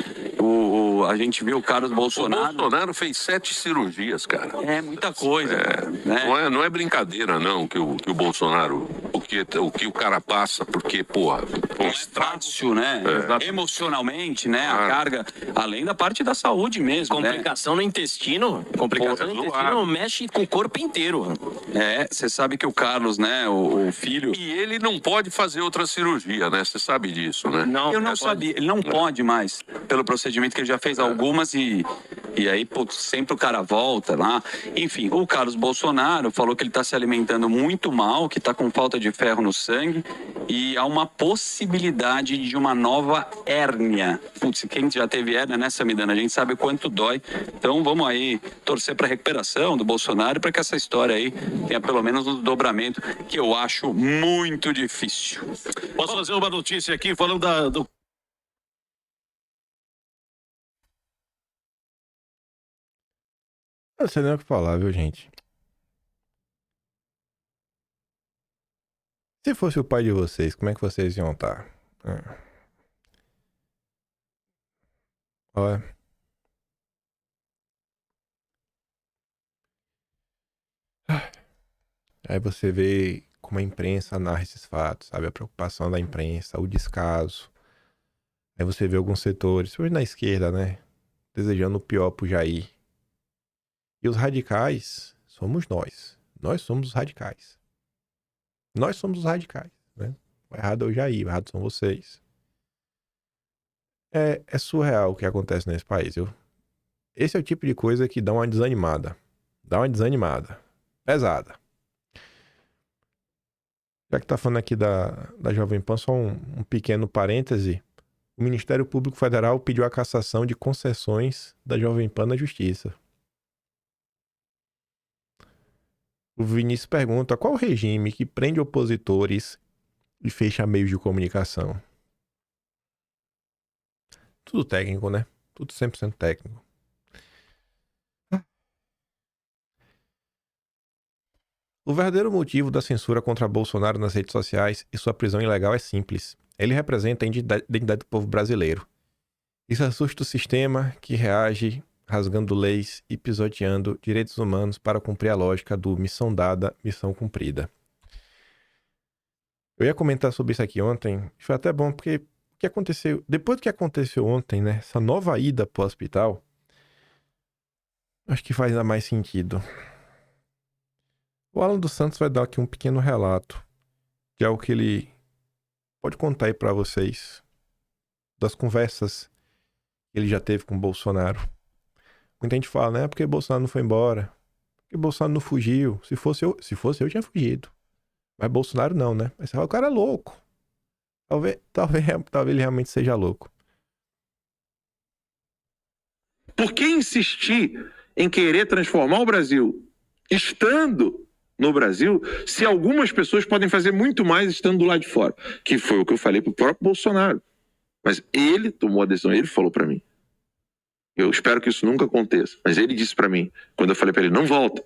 A gente viu o Carlos Bolsonaro. O Bolsonaro fez 7 cirurgias, cara. É muita coisa, né? Não é brincadeira, não, que o Bolsonaro... O que o cara passa, porque, porra... Não é fácil, né? Emocionalmente, né? A carga, além da parte da saúde mesmo, Complicação no intestino, complicação no intestino mexe com o corpo inteiro. Você sabe que o Carlos, né, o filho... E ele não pode fazer outra cirurgia, né? Você sabe disso, né? Não, eu não sabia, ele não pode mais, pelo procedimento que ele já fez algumas e aí, putz, sempre o cara volta lá. Enfim, o Carlos Bolsonaro falou que ele está se alimentando muito mal, que está com falta de ferro no sangue e há uma possibilidade de uma nova hérnia. Putz, quem já teve hérnia, né, Samidana? A gente sabe quanto dói. Então vamos aí torcer para a recuperação do Bolsonaro para que essa história aí tenha pelo menos um dobramento, que eu acho muito difícil. Posso fazer uma notícia aqui falando do... Eu não sei nem o que falar, viu, gente? Se fosse o pai de vocês, como é que vocês iam estar? Olha. Aí você vê como a imprensa narra esses fatos, sabe? A preocupação da imprensa, o descaso. Aí você vê alguns setores, principalmente na esquerda, né? Desejando o pior pro Jair. E os radicais somos nós. Nós somos os radicais. Nós somos os radicais, né? O errado é o Jair, o errado são vocês. É surreal o que acontece nesse país, viu? Esse é o tipo de coisa que dá uma desanimada. Dá uma desanimada. Pesada. Já que tá falando aqui da Jovem Pan, só um pequeno parêntese. O Ministério Público Federal pediu a cassação de concessões da Jovem Pan na Justiça. O Vinícius pergunta qual o regime que prende opositores e fecha meios de comunicação. Tudo técnico, né? Tudo 100% técnico. O verdadeiro motivo da censura contra Bolsonaro nas redes sociais e sua prisão ilegal é simples. Ele representa a identidade do povo brasileiro. Isso assusta o sistema que reage rasgando leis e pisoteando direitos humanos para cumprir a lógica do missão dada, missão cumprida. Eu ia comentar sobre isso aqui ontem. Foi até bom, porque o que aconteceu... Depois do que aconteceu ontem, né? Essa nova ida pro hospital, acho que faz ainda mais sentido. O Alan dos Santos vai dar aqui um pequeno relato de algo que ele pode contar aí pra vocês. Das conversas que ele já teve com o Bolsonaro. Muita gente fala, né? Porque Bolsonaro não foi embora. Porque Bolsonaro não fugiu. Se fosse eu tinha fugido. Mas Bolsonaro não, né? Mas o cara é louco. Talvez ele realmente seja louco. Por que insistir em querer transformar o Brasil estando no Brasil, se algumas pessoas podem fazer muito mais estando do lado de fora? Que foi o que eu falei pro próprio Bolsonaro. Mas ele tomou a decisão, ele falou para mim. Eu espero que isso nunca aconteça. Mas ele disse para mim, quando eu falei para ele, não volta.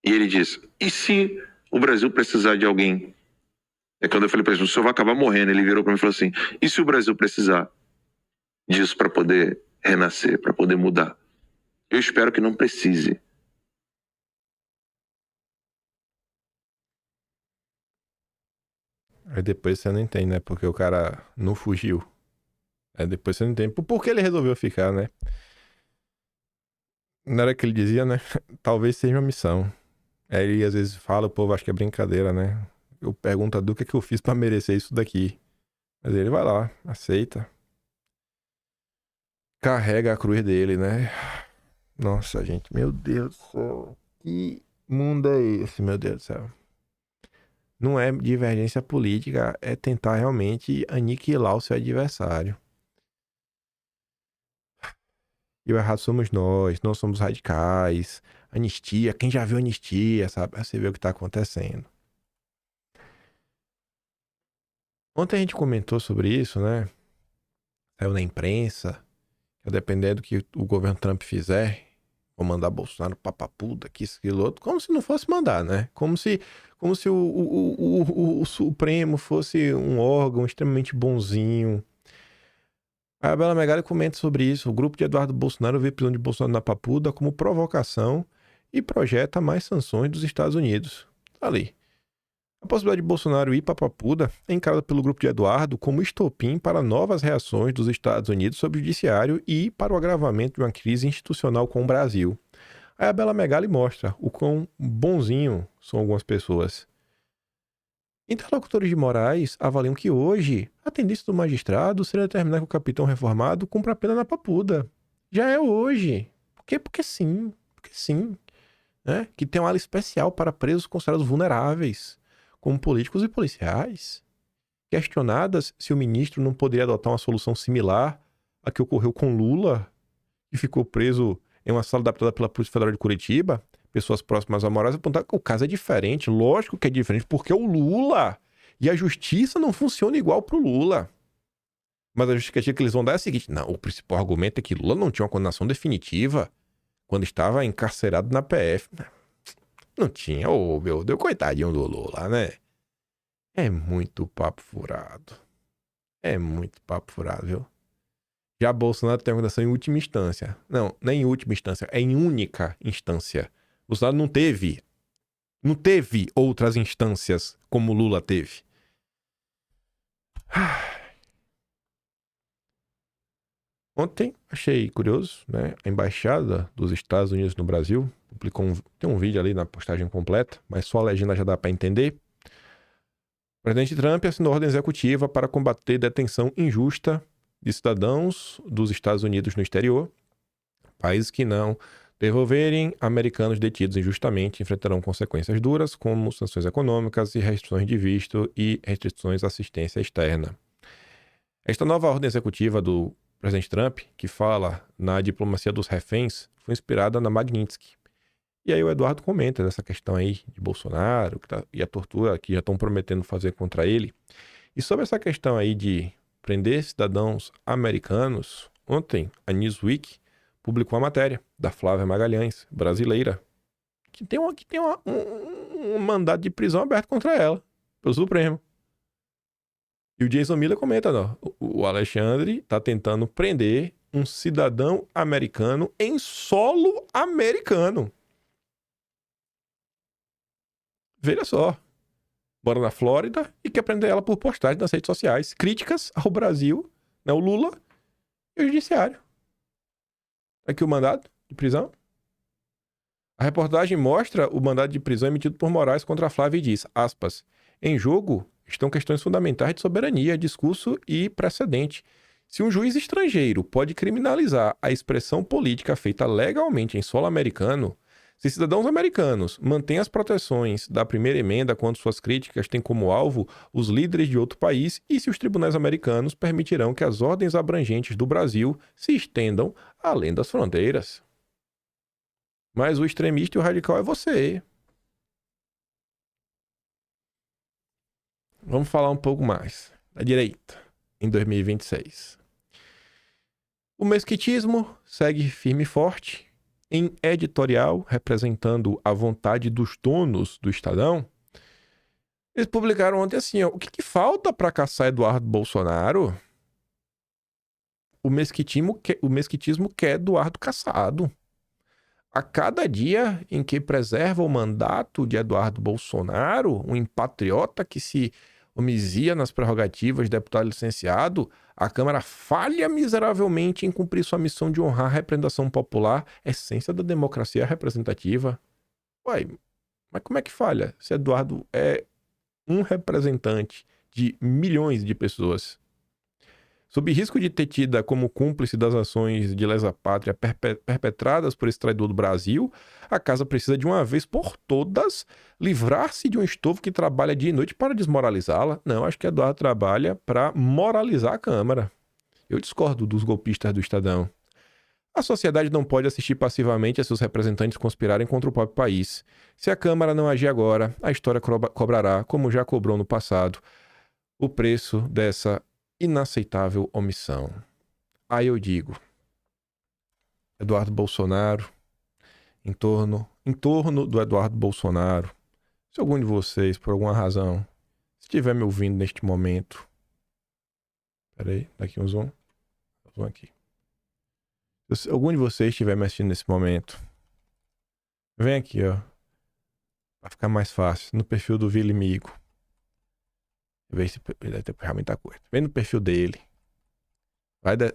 E ele disse, e se o Brasil precisar de alguém? É quando eu falei para ele, o senhor vai acabar morrendo. Ele virou para mim e falou assim, e se o Brasil precisar disso para poder renascer, para poder mudar? Eu espero que não precise. Aí depois você não entende, né? Porque o cara não fugiu. Aí depois você não entende por que ele resolveu ficar, né? Na hora que ele dizia, né? Talvez seja uma missão. Aí ele às vezes fala, o povo acha que é brincadeira, né? Eu pergunto do que é que eu fiz pra merecer isso daqui. Mas ele vai lá, aceita. Carrega a cruz dele, né? Nossa, gente, meu Deus do céu. Que mundo é esse, meu Deus do céu? Não é divergência política, é tentar realmente aniquilar o seu adversário. E o errado somos nós, não somos radicais. Anistia, quem já viu anistia, sabe? Você vê o que tá acontecendo. Ontem a gente comentou sobre isso, né? Saiu na imprensa, que dependendo do que o governo Trump fizer, vou mandar Bolsonaro pra papuda, que isso, aquilo outro, como se não fosse mandar, né? Como se o Supremo fosse um órgão extremamente bonzinho. A Bela Megali comenta sobre isso. O grupo de Eduardo Bolsonaro vê a prisão de Bolsonaro na papuda como provocação e projeta mais sanções dos Estados Unidos. Tá ali. A possibilidade de Bolsonaro ir para papuda é encarada pelo grupo de Eduardo como estopim para novas reações dos Estados Unidos sobre o judiciário e para o agravamento de uma crise institucional com o Brasil. Aí a Bela Megali mostra o quão bonzinho são algumas pessoas. Interlocutores de Moraes avaliam que hoje a tendência do magistrado seria determinar que o capitão reformado cumpra a pena na papuda. Já é hoje. Por quê? Porque sim. Porque sim. Né? Que tem uma área especial para presos considerados vulneráveis, como políticos e policiais. Questionadas se o ministro não poderia adotar uma solução similar à que ocorreu com Lula, que ficou preso em uma sala adaptada pela Polícia Federal de Curitiba. Pessoas próximas a Moraes apontaram que o caso é diferente. Lógico que é diferente, porque o Lula e a justiça não funcionam igual pro Lula. Mas a justificativa que eles vão dar é a seguinte: não, o principal argumento é que Lula não tinha uma condenação definitiva quando estava encarcerado na PF. Não tinha. Ô, meu Deus, coitadinho do Lula, né? É muito papo furado. É muito papo furado, viu? Já Bolsonaro tem uma condenação em última instância. Não, não é em última instância, é em única instância. Bolsonaro não teve outras instâncias como Lula teve. Ontem achei curioso, né? A embaixada dos Estados Unidos no Brasil publicou tem um vídeo ali na postagem completa, mas só a legenda já dá para entender. O presidente Trump assinou ordem executiva para combater detenção injusta de cidadãos dos Estados Unidos no exterior. Países que não devolverem americanos detidos injustamente enfrentarão consequências duras, como sanções econômicas e restrições de visto e restrições à assistência externa. Esta nova ordem executiva do presidente Trump, que fala na diplomacia dos reféns, foi inspirada na Magnitsky. E aí o Eduardo comenta dessa questão aí de Bolsonaro e a tortura que já estão prometendo fazer contra ele. E sobre essa questão aí de prender cidadãos americanos, ontem a Newsweek publicou uma matéria da Flávia Magalhães, brasileira, que tem um mandado de prisão aberto contra ela, pelo Supremo. E o Jason Miller comenta, ó, o Alexandre está tentando prender um cidadão americano em solo americano. Veja só. mora na Flórida e quer prender ela por postagens nas redes sociais, críticas ao Brasil, né, o Lula e o judiciário. Aqui o mandado de prisão. A reportagem mostra o mandado de prisão emitido por Moraes contra a Flávia e diz, aspas, em jogo estão questões fundamentais de soberania, discurso e precedente. Se um juiz estrangeiro pode criminalizar a expressão política feita legalmente em solo americano, se cidadãos americanos mantêm as proteções da primeira emenda quando suas críticas têm como alvo os líderes de outro país e se os tribunais americanos permitirão que as ordens abrangentes do Brasil se estendam além das fronteiras. Mas o extremista e o radical é você. Vamos falar um pouco mais da direita em 2026. O mesquitismo segue firme e forte. Em editorial, representando a vontade dos donos do Estadão, eles publicaram ontem assim, ó, o que falta para caçar Eduardo Bolsonaro? O mesquitismo quer Eduardo caçado. A cada dia em que preserva o mandato de Eduardo Bolsonaro, um impatriota que se omisia nas prerrogativas de deputado licenciado, a Câmara falha miseravelmente em cumprir sua missão de honrar a representação popular, essência da democracia representativa. Uai, mas como é que falha se Eduardo é um representante de milhões de pessoas? Sob risco de ter tido como cúmplice das ações de lesa-pátria perpetradas por esse traidor do Brasil, a casa precisa de uma vez por todas livrar-se de um estofo que trabalha dia e noite para desmoralizá-la. Não, acho que Eduardo trabalha para moralizar a Câmara. Eu discordo dos golpistas do Estadão. A sociedade não pode assistir passivamente a seus representantes conspirarem contra o próprio país. Se a Câmara não agir agora, a história cobrará, como já cobrou no passado, o preço dessa inaceitável omissão. Aí eu digo, Eduardo Bolsonaro, em torno do Eduardo Bolsonaro, se algum de vocês, por alguma razão, estiver me ouvindo neste momento, peraí, daqui um zoom aqui. Se algum de vocês estiver me assistindo nesse momento, vem aqui, ó, pra ficar mais fácil, no perfil do Vili Migo. Ver se ele deve ter realmente tá curto. Vem no perfil dele.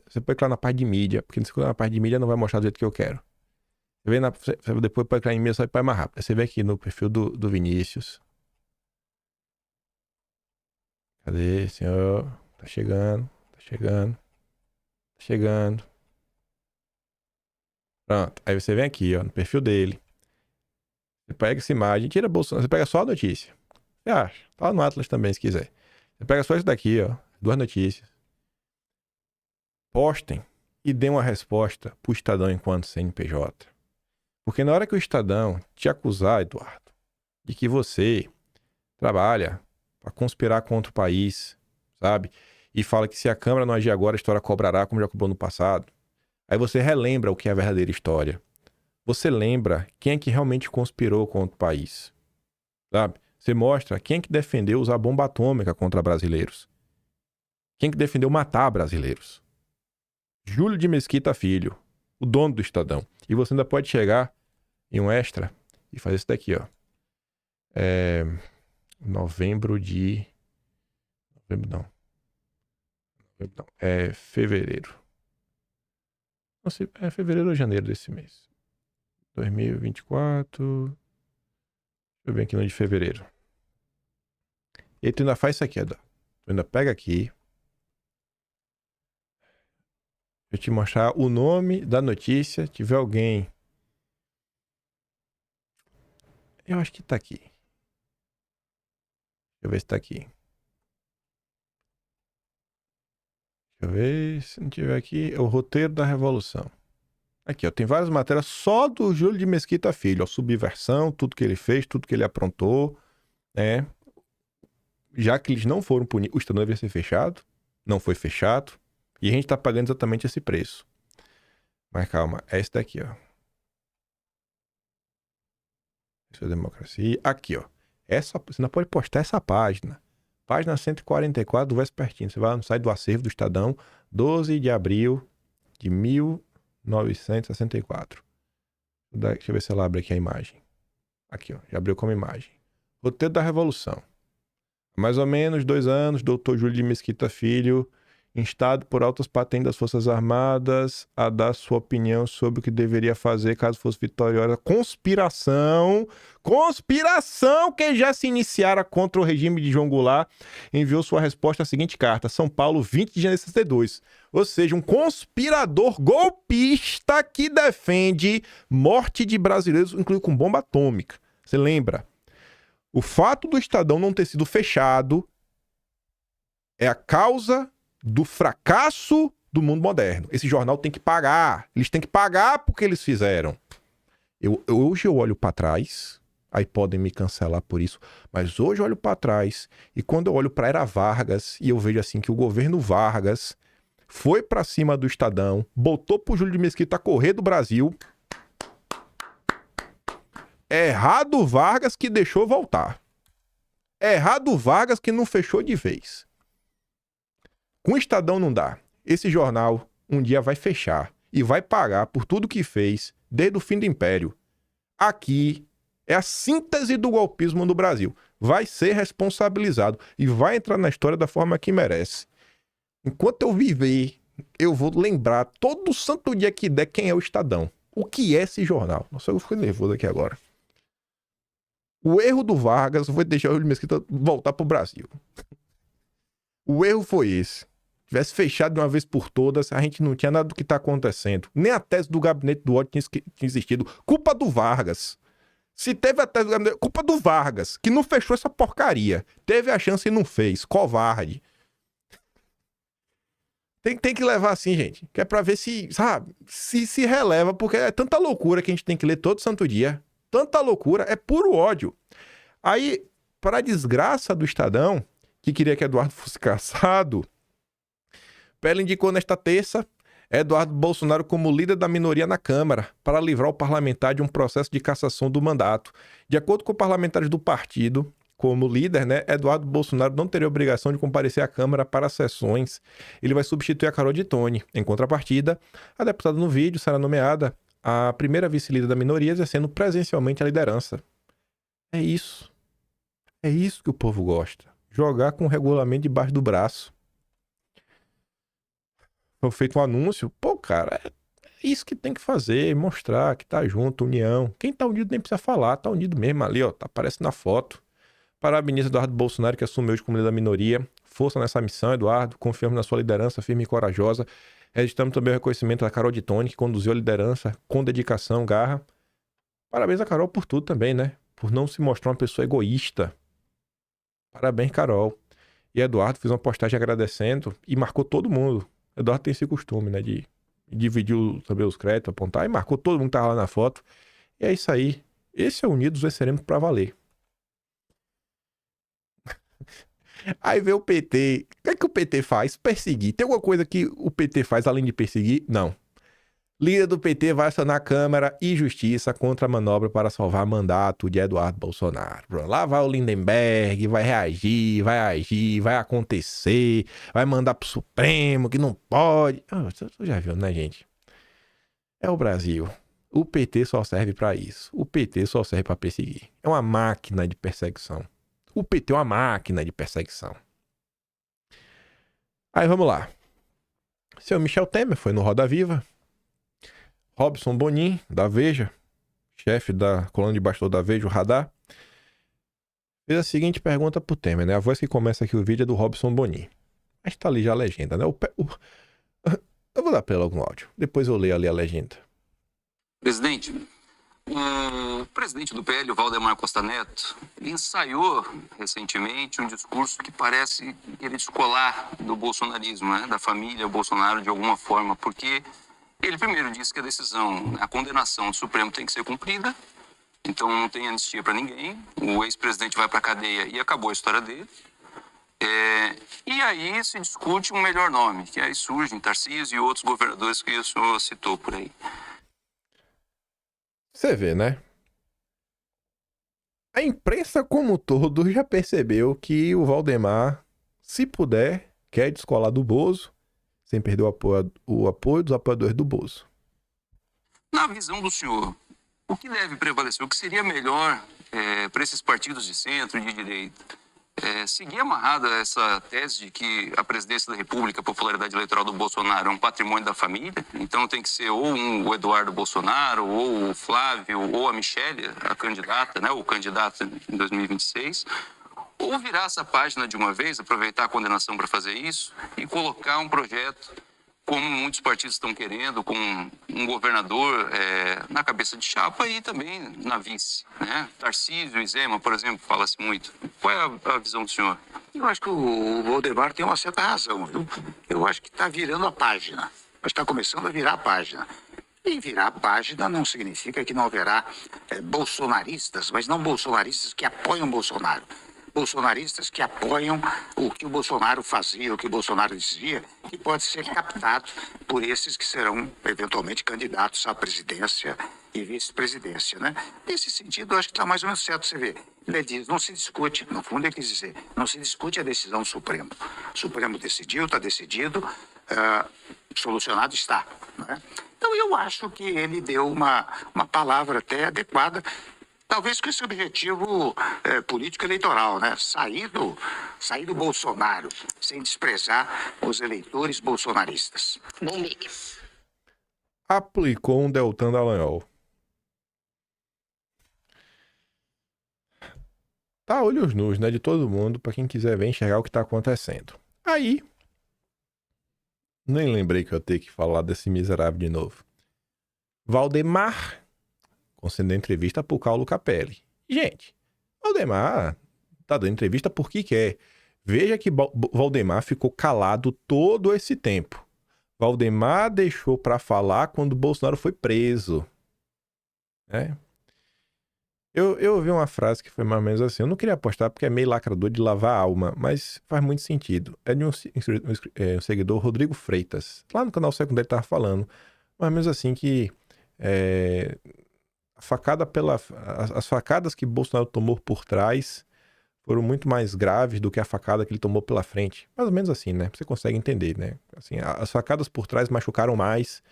Você pode clicar na parte de mídia, porque se clicar na parte de mídia não vai mostrar do jeito que eu quero. Você depois pode clicar em mídia, só vai mais rápido. Você vê aqui no perfil do Vinícius. Cadê, senhor? Tá chegando. Pronto. Aí você vem aqui, ó, no perfil dele. Você pega essa imagem, tira a Bolsonaro. Você pega só a notícia. Você acha? Tá lá no Atlas também, se quiser. Você pega só isso daqui, ó. 2 notícias. Postem e dêem uma resposta pro Estadão enquanto CNPJ. Porque na hora que o Estadão te acusar, Eduardo, de que você trabalha para conspirar contra o país, sabe? E fala que se a Câmara não agir agora, a história cobrará, como já cobrou no passado. Aí você relembra o que é a verdadeira história. Você lembra quem é que realmente conspirou contra o país, sabe? Você mostra quem é que defendeu usar bomba atômica contra brasileiros. Quem é que defendeu matar brasileiros. Júlio de Mesquita Filho, o dono do Estadão. E você ainda pode chegar em um extra e fazer isso daqui, ó. Fevereiro. Não sei, é fevereiro ou janeiro desse mês. 2024. Deixa eu ver aqui no de fevereiro. E aí tu ainda faz isso aqui, Edu. Tu ainda pega aqui. Deixa eu te mostrar o nome da notícia. Se tiver alguém. Eu acho que tá aqui. Deixa eu ver se tá aqui. Deixa eu ver se não tiver aqui. É o roteiro da Revolução. Aqui, ó. Tem várias matérias só do Júlio de Mesquita Filho. Ó, subversão, tudo que ele fez, tudo que ele aprontou. Né? Já que eles não foram punidos, o Estadão deveria ser fechado. Não foi fechado. E a gente tá pagando exatamente esse preço. Mas calma, é esse daqui, ó. Isso é democracia. Aqui, ó. Você não pode postar essa página. Página 144 do Vespertino. Você vai no site do acervo do Estadão, 12 de abril de 1964. Deixa eu ver se ela abre aqui a imagem. Aqui, ó. Já abriu como imagem. Roteiro da Revolução. Há mais ou menos 2 anos, doutor Júlio de Mesquita Filho, instado por altas patentes das Forças Armadas a dar sua opinião sobre o que deveria fazer caso fosse vitoriosa. Conspiração que já se iniciara contra o regime de João Goulart, enviou sua resposta à seguinte carta: São Paulo, 20 de janeiro de 62. Ou seja, um conspirador golpista que defende morte de brasileiros, incluindo com bomba atômica. Você lembra? O fato do Estadão não ter sido fechado é a causa do fracasso do mundo moderno. Esse jornal tem que pagar. Eles têm que pagar porque eles fizeram. Hoje eu olho para trás, aí podem me cancelar por isso, mas hoje eu olho para trás e quando eu olho para a era Vargas e eu vejo assim que o governo Vargas foi para cima do Estadão, botou pro Júlio de Mesquita correr do Brasil. É errado o Vargas que deixou voltar. É errado o Vargas que não fechou de vez. Com o Estadão não dá. Esse jornal um dia vai fechar e vai pagar por tudo que fez desde o fim do Império. Aqui é a síntese do golpismo no Brasil. Vai ser responsabilizado e vai entrar na história da forma que merece. Enquanto eu viver, eu vou lembrar todo santo dia que der quem é o Estadão. O que é esse jornal? Nossa, eu fui nervoso aqui agora. O erro do Vargas foi deixar o Júlio Mesquita voltar pro Brasil. O erro foi esse. Tivesse fechado de uma vez por todas, a gente não tinha nada do que tá acontecendo. Nem a tese do gabinete do ódio tinha existido. Culpa do Vargas. Se teve a tese do gabinete, culpa do Vargas, que não fechou essa porcaria. Teve a chance e não fez. Covarde. Tem que levar assim, gente. Que é pra ver se, sabe, se releva, porque é tanta loucura que a gente tem que ler todo santo dia. Tanta loucura, é puro ódio. Aí, para a desgraça do Estadão, que queria que Eduardo fosse caçado, Pela indicou nesta terça Eduardo Bolsonaro como líder da minoria na Câmara para livrar o parlamentar de um processo de cassação do mandato. De acordo com parlamentares do partido, como líder, Eduardo Bolsonaro não teria obrigação de comparecer à Câmara para sessões. Ele vai substituir a Carol de Tone. Em contrapartida, a deputada no vídeo será nomeada a primeira vice-líder da minoria, exercendo presencialmente a liderança. É isso. É isso que o povo gosta. Jogar com o regulamento debaixo do braço. Foi feito um anúncio. Pô, cara, é isso que tem que fazer. Mostrar que tá junto, união. Quem tá unido nem precisa falar. Tá unido mesmo ali, ó. Tá aparecendo na foto. Parabenizo Eduardo Bolsonaro, que assumiu hoje como líder da minoria. Força nessa missão, Eduardo. Confiamos na sua liderança firme e corajosa. Registramos também o reconhecimento da Carol de Tone, que conduziu a liderança com dedicação, garra. Parabéns a Carol por tudo também, Por não se mostrar uma pessoa egoísta. Parabéns, Carol. E Eduardo fez uma postagem agradecendo e marcou todo mundo. Eduardo tem esse costume, de dividir também os créditos, apontar, e marcou todo mundo que tava lá na foto. E é isso aí. Esse é o Unidos Venceremos pra valer. Aí vem o PT. O que é que o PT faz? Perseguir. Tem alguma coisa que o PT faz além de perseguir? Não. Líder do PT vai acionar a Câmara e Justiça contra a manobra para salvar mandato de Eduardo Bolsonaro. Lá vai o Lindenberg, vai reagir, vai agir, vai acontecer, vai mandar pro Supremo, que não pode. Você já viu, gente? É o Brasil. O PT só serve para isso. O PT só serve para perseguir. É uma máquina de perseguição. O PT é uma máquina de perseguição. Aí vamos lá. Seu Michel Temer foi no Roda Viva. Robson Bonin, da Veja, chefe da coluna de bastidor da Veja, o Radar, fez a seguinte pergunta pro Temer, A voz que começa aqui o vídeo é do Robson Bonin. Mas tá ali já a legenda, Eu vou dar pra ela algum áudio. Depois eu leio ali a legenda. Presidente, o presidente do PL, o Valdemar Costa Neto, ensaiou recentemente um discurso que parece querer descolar do bolsonarismo, da família Bolsonaro de alguma forma, porque ele primeiro disse que a decisão, a condenação do Supremo tem que ser cumprida, então não tem anistia para ninguém, o ex-presidente vai para a cadeia e acabou a história dele. E aí se discute um melhor nome, que aí surgem Tarcísio e outros governadores que o senhor citou por aí. Você vê, A imprensa como um todo já percebeu que o Valdemar, se puder, quer descolar do Bozo, sem perder o apoio dos apoiadores do Bozo. Na visão do senhor, o que deve prevalecer? O que seria melhor para esses partidos de centro e de direita? seguir amarrada essa tese de que a presidência da República, a popularidade eleitoral do Bolsonaro é um patrimônio da família, então tem que ser ou o Eduardo Bolsonaro, ou o Flávio, ou a Michelle, a candidata, né, o candidato em 2026, ou virar essa página de uma vez, aproveitar a condenação para fazer isso e colocar um projeto, como muitos partidos estão querendo, com um governador na cabeça de chapa e também na vice, né? Tarcísio e Zema, por exemplo, fala-se muito. Qual é a visão do senhor? Eu acho que o Valdemar tem uma certa razão, viu? Eu acho que está virando a página. Está começando a virar a página. E virar a página não significa que não haverá bolsonaristas, mas não bolsonaristas que apoiam Bolsonaro. Bolsonaristas que apoiam o que o Bolsonaro fazia, o que o Bolsonaro dizia, que pode ser captado por esses que serão eventualmente candidatos à presidência e vice-presidência, né? Nesse sentido, eu acho que está mais ou menos certo. Você vê, ele diz, não se discute, no fundo ele quis dizer, não se discute a decisão do Supremo. O Supremo decidiu, está decidido, solucionado está, né? Então eu acho que ele deu uma palavra até adequada, talvez com esse objetivo político eleitoral, né? Sair do Bolsonaro, sem desprezar os eleitores bolsonaristas. Aplicou um Deltan Dallagnol. Tá a olhos nus, né? De todo mundo, pra quem quiser ver enxergar o que tá acontecendo. Aí, nem lembrei que eu ia ter que falar desse miserável de novo. Valdemar concedendo entrevista pro Paulo Capelli. Gente, Valdemar tá dando entrevista porque quer. Veja que Valdemar ficou calado todo esse tempo. Valdemar deixou pra falar quando o Bolsonaro foi preso. Né? Eu ouvi uma frase que foi mais ou menos assim. Eu não queria apostar porque é meio lacrador de lavar a alma, mas faz muito sentido. É de um seguidor, Rodrigo Freitas. Lá no canal secundário ele tava falando. Mais ou menos assim que... as facadas que Bolsonaro tomou por trás foram muito mais graves do que a facada que ele tomou pela frente. Mais ou menos assim, né? Você consegue entender, né? Assim, as facadas por trás machucaram mais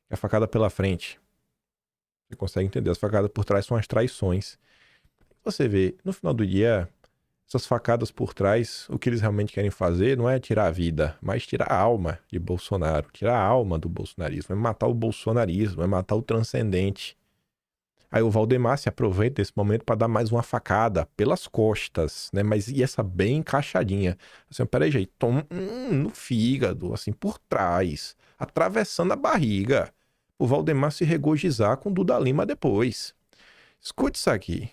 que a facada pela frente. Você consegue entender. As facadas por trás são as traições. Você vê, no final do dia, essas facadas por trás, o que eles realmente querem fazer não é tirar a vida, mas tirar a alma de Bolsonaro, tirar a alma do bolsonarismo, é matar o bolsonarismo, é matar o transcendente. Aí o Valdemar se aproveita desse momento para dar mais uma facada pelas costas, né? Mas e essa bem encaixadinha. Assim, peraí, gente, toma no fígado, assim, por trás, atravessando a barriga. O Valdemar se regozijar com Duda Lima depois. Escute isso aqui.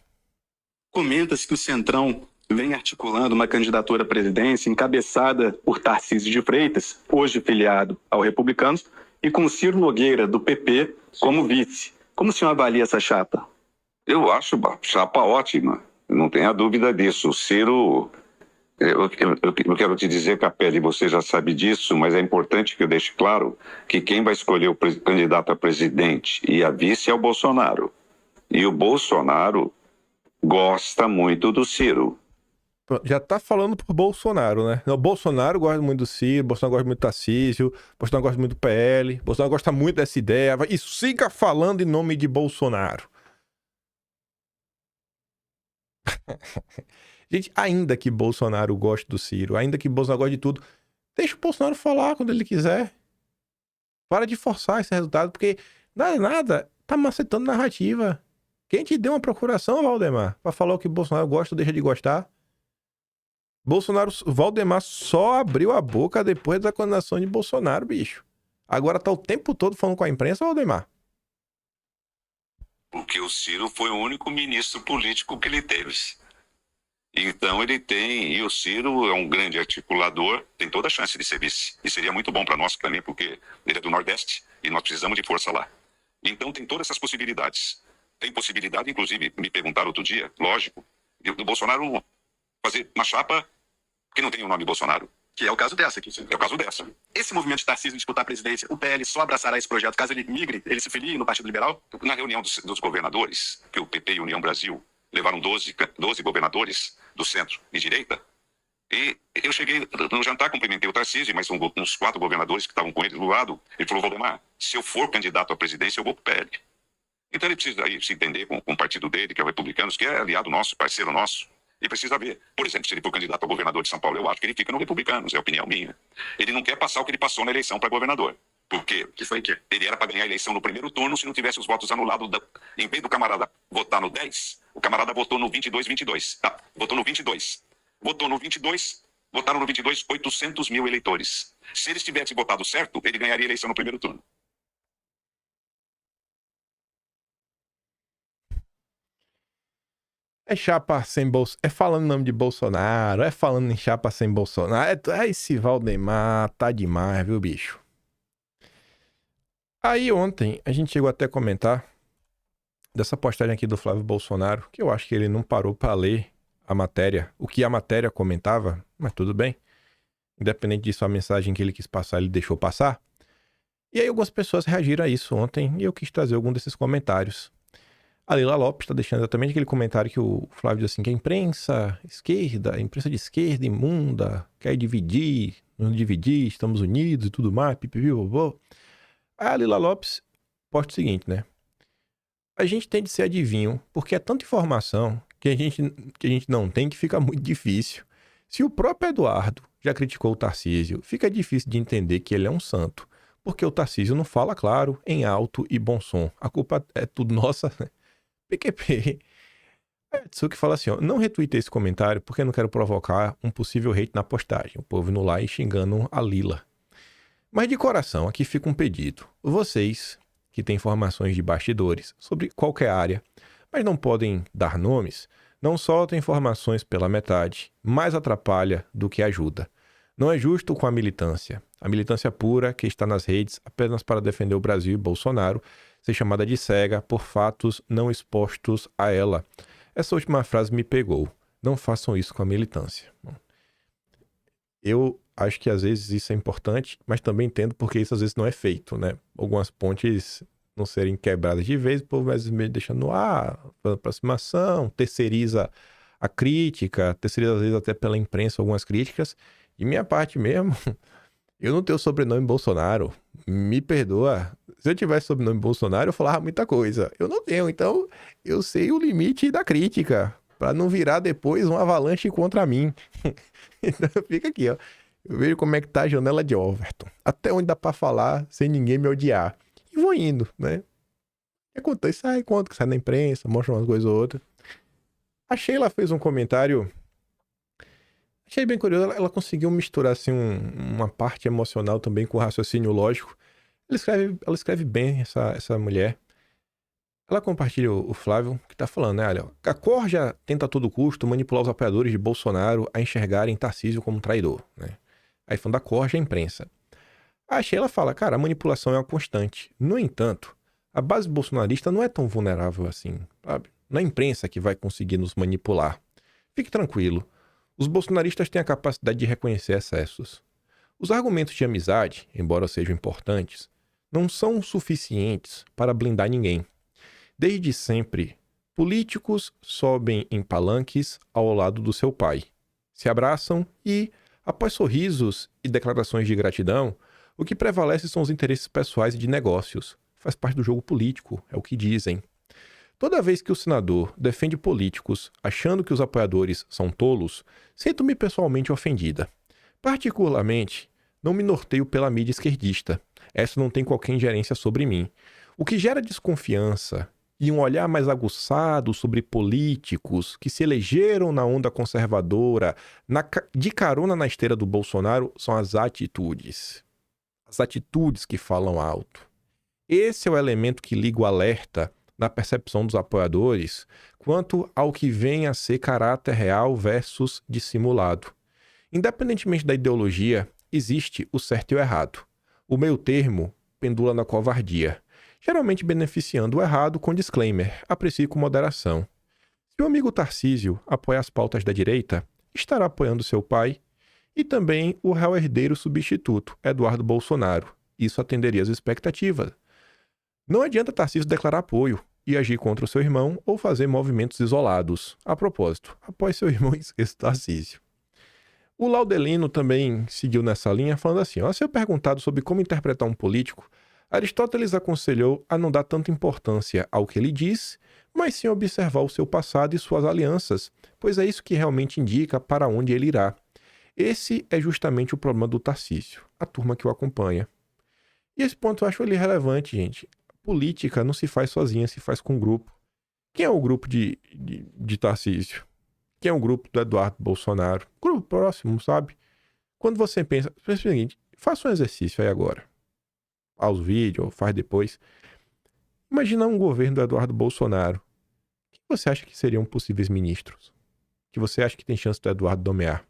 Comenta-se que o Centrão vem articulando uma candidatura à presidência encabeçada por Tarcísio de Freitas, hoje filiado ao Republicanos, e com Ciro Nogueira, do PP, como vice. Como o senhor avalia essa chapa? Eu acho uma chapa ótima, não tenha dúvida disso. O Ciro, eu quero te dizer, Capelli, você já sabe disso, mas é importante que eu deixe claro que quem vai escolher o candidato a presidente e a vice é o Bolsonaro. E o Bolsonaro gosta muito do Ciro. Já tá falando por Bolsonaro, né? O Bolsonaro gosta muito do Ciro, Bolsonaro gosta muito do Tarcísio, Bolsonaro gosta muito do PL, Bolsonaro gosta muito dessa ideia, e siga falando em nome de Bolsonaro. Gente, ainda que Bolsonaro goste do Ciro, ainda que Bolsonaro goste de tudo, deixa o Bolsonaro falar quando ele quiser. Para de forçar esse resultado, porque nada, tá macetando narrativa. Quem te deu uma procuração, Valdemar, pra falar o que Bolsonaro gosta ou deixa de gostar? Valdemar só abriu a boca depois da condenação de Bolsonaro, bicho. Agora tá o tempo todo falando com a imprensa, Valdemar. Porque o Ciro foi o único ministro político que ele teve. Então ele tem, e o Ciro é um grande articulador, tem toda a chance de ser vice. E seria muito bom para nós também, porque ele é do Nordeste e nós precisamos de força lá. Então tem todas essas possibilidades. Tem possibilidade, inclusive, me perguntaram outro dia, lógico, do Bolsonaro fazer uma chapa que não tem o nome Bolsonaro. Que é o caso dessa aqui. É o caso dessa. Esse movimento de Tarcísio disputar a presidência, o PL só abraçará esse projeto caso ele migre, ele se filie no Partido Liberal? Na reunião dos governadores, que o PP e União Brasil levaram 12 governadores do centro e direita, e eu cheguei no jantar, cumprimentei o Tarcísio, mas uns 4 governadores que estavam com ele do lado. Ele falou, Valdemar, se eu for candidato à presidência, eu vou pro PL. Então ele precisa aí se entender com o partido dele, que é o Republicanos, que é aliado nosso, parceiro nosso. E precisa ver. Por exemplo, se ele for candidato a governador de São Paulo, eu acho que ele fica no Republicanos, é opinião minha. Ele não quer passar o que ele passou na eleição para governador. Por quê? Que foi que ele era para ganhar a eleição no primeiro turno se não tivesse os votos anulados. Em vez do camarada votar no 10, o camarada votou no 22. Tá? Votou no 22. Votou no 22, votaram no 22 800 mil eleitores. Se eles tivessem votado certo, ele ganharia a eleição no primeiro turno. É chapa sem Bolsonaro. É falando o nome de Bolsonaro. É falando em chapa sem Bolsonaro. Esse Valdemar tá demais, viu, bicho? Aí ontem a gente chegou até a comentar dessa postagem aqui do Flávio Bolsonaro, que eu acho que ele não parou pra ler a matéria, o que a matéria comentava, mas tudo bem. Independente disso, a mensagem que ele quis passar, ele deixou passar. E aí algumas pessoas reagiram a isso ontem e eu quis trazer algum desses comentários. A Lila Lopes está deixando exatamente aquele comentário que o Flávio diz assim, que a imprensa de esquerda imunda, quer dividir, não dividir, estamos unidos e tudo mais, pipipi, bobô. A Lila Lopes posta o seguinte, né? A gente tem de ser adivinho, porque é tanta informação que a gente não tem que fica muito difícil. Se o próprio Eduardo já criticou o Tarcísio, fica difícil de entender que ele é um santo, porque o Tarcísio não fala claro, em alto e bom som. A culpa é tudo nossa, né? PQP. Edson que fala assim, ó, não retuitei esse comentário porque não quero provocar um possível hate na postagem. O povo indo lá e xingando a Lila. Mas de coração, aqui fica um pedido. Vocês que têm informações de bastidores sobre qualquer área, mas não podem dar nomes, não soltem informações pela metade, mais atrapalha do que ajuda. Não é justo com a militância pura que está nas redes apenas para defender o Brasil e Bolsonaro, ser chamada de cega por fatos não expostos a ela. Essa última frase me pegou. Não façam isso com a militância. Eu acho que às vezes isso é importante, mas também entendo porque isso às vezes não é feito, né? Algumas pontes não serem quebradas de vez, o povo às vezes deixa no ar, fazendo aproximação, terceiriza a crítica, terceiriza às vezes até pela imprensa algumas críticas. De minha parte mesmo, eu não tenho sobrenome Bolsonaro, me perdoa. Se eu tivesse sobrenome Bolsonaro, eu falava muita coisa. Eu não tenho, então eu sei o limite da crítica, para não virar depois uma avalanche contra mim. Então fica aqui, ó. Eu vejo como é que tá a janela de Overton. Até onde dá para falar sem ninguém me odiar. E vou indo, né? Acontece, conta que sai na imprensa, mostra umas coisas ou outras. A Sheila fez um comentário. Achei bem curioso, ela conseguiu misturar assim, uma parte emocional também com o raciocínio lógico. Ela escreve bem, essa mulher. Ela compartilha o Flávio, que tá falando, né? Olha, a Corja tenta a todo custo manipular os apoiadores de Bolsonaro a enxergarem Tarcísio como traidor, né? Aí falando da Corja, a imprensa. A Sheila fala, cara, a manipulação é uma constante. No entanto, a base bolsonarista não é tão vulnerável assim, sabe? Não é a imprensa que vai conseguir nos manipular. Fique tranquilo. Os bolsonaristas têm a capacidade de reconhecer excessos. Os argumentos de amizade, embora sejam importantes, não são suficientes para blindar ninguém. Desde sempre, políticos sobem em palanques ao lado do seu pai, se abraçam e, após sorrisos e declarações de gratidão, o que prevalece são os interesses pessoais e de negócios. Faz parte do jogo político, é o que dizem. Toda vez que o senador defende políticos achando que os apoiadores são tolos, sinto-me pessoalmente ofendida. Particularmente, não me norteio pela mídia esquerdista. Essa não tem qualquer ingerência sobre mim. O que gera desconfiança e um olhar mais aguçado sobre políticos que se elegeram na onda conservadora, de carona na esteira do Bolsonaro, são as atitudes. As atitudes que falam alto. Esse é o elemento que liga o alerta na percepção dos apoiadores quanto ao que vem a ser caráter real versus dissimulado. Independentemente da ideologia, existe o certo e o errado. O meio termo pendula na covardia, geralmente beneficiando o errado com disclaimer, aprecie com moderação. Se o amigo Tarcísio apoia as pautas da direita, estará apoiando seu pai e também o real herdeiro substituto, Eduardo Bolsonaro. Isso atenderia às expectativas. Não adianta Tarcísio declarar apoio e agir contra o seu irmão ou fazer movimentos isolados. A propósito, apoie seu irmão e esqueça Tarcísio. O Laudelino também seguiu nessa linha, falando assim, ao ser perguntado sobre como interpretar um político, Aristóteles aconselhou a não dar tanta importância ao que ele diz, mas sim observar o seu passado e suas alianças, pois é isso que realmente indica para onde ele irá. Esse é justamente o problema do Tarcísio, a turma que o acompanha. E esse ponto eu acho ele relevante, gente. Política não se faz sozinha, se faz com grupo. Quem é o grupo de Tarcísio? Quem é o grupo do Eduardo Bolsonaro? Grupo próximo, sabe? Quando você pensa o seguinte, faça um exercício aí agora. Pausa o vídeo ou faz depois. Imagina um governo do Eduardo Bolsonaro. Quem você acha que seriam possíveis ministros? Que você acha que tem chance do Eduardo nomear?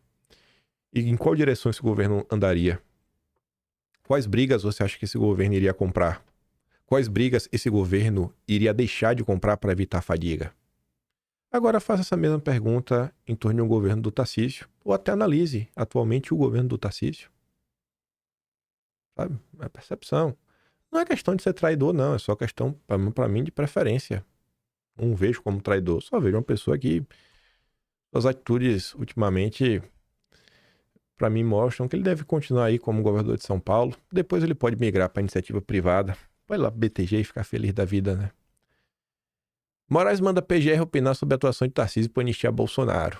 E em qual direção esse governo andaria? Quais brigas você acha que esse governo iria comprar? Quais brigas esse governo iria deixar de comprar para evitar fadiga? Agora faça essa mesma pergunta em torno de um governo do Tarcísio, ou até analise atualmente o governo do Tarcísio. Sabe? É percepção. Não é questão de ser traidor, não. É só questão, para mim, de preferência. Não vejo como traidor. Só vejo uma pessoa que suas atitudes, ultimamente, para mim, mostram que ele deve continuar aí como governador de São Paulo. Depois ele pode migrar para iniciativa privada. Vai lá, BTG, e ficar feliz da vida, né? Moraes manda PGR opinar sobre a atuação de Tarcísio para anistiar Bolsonaro.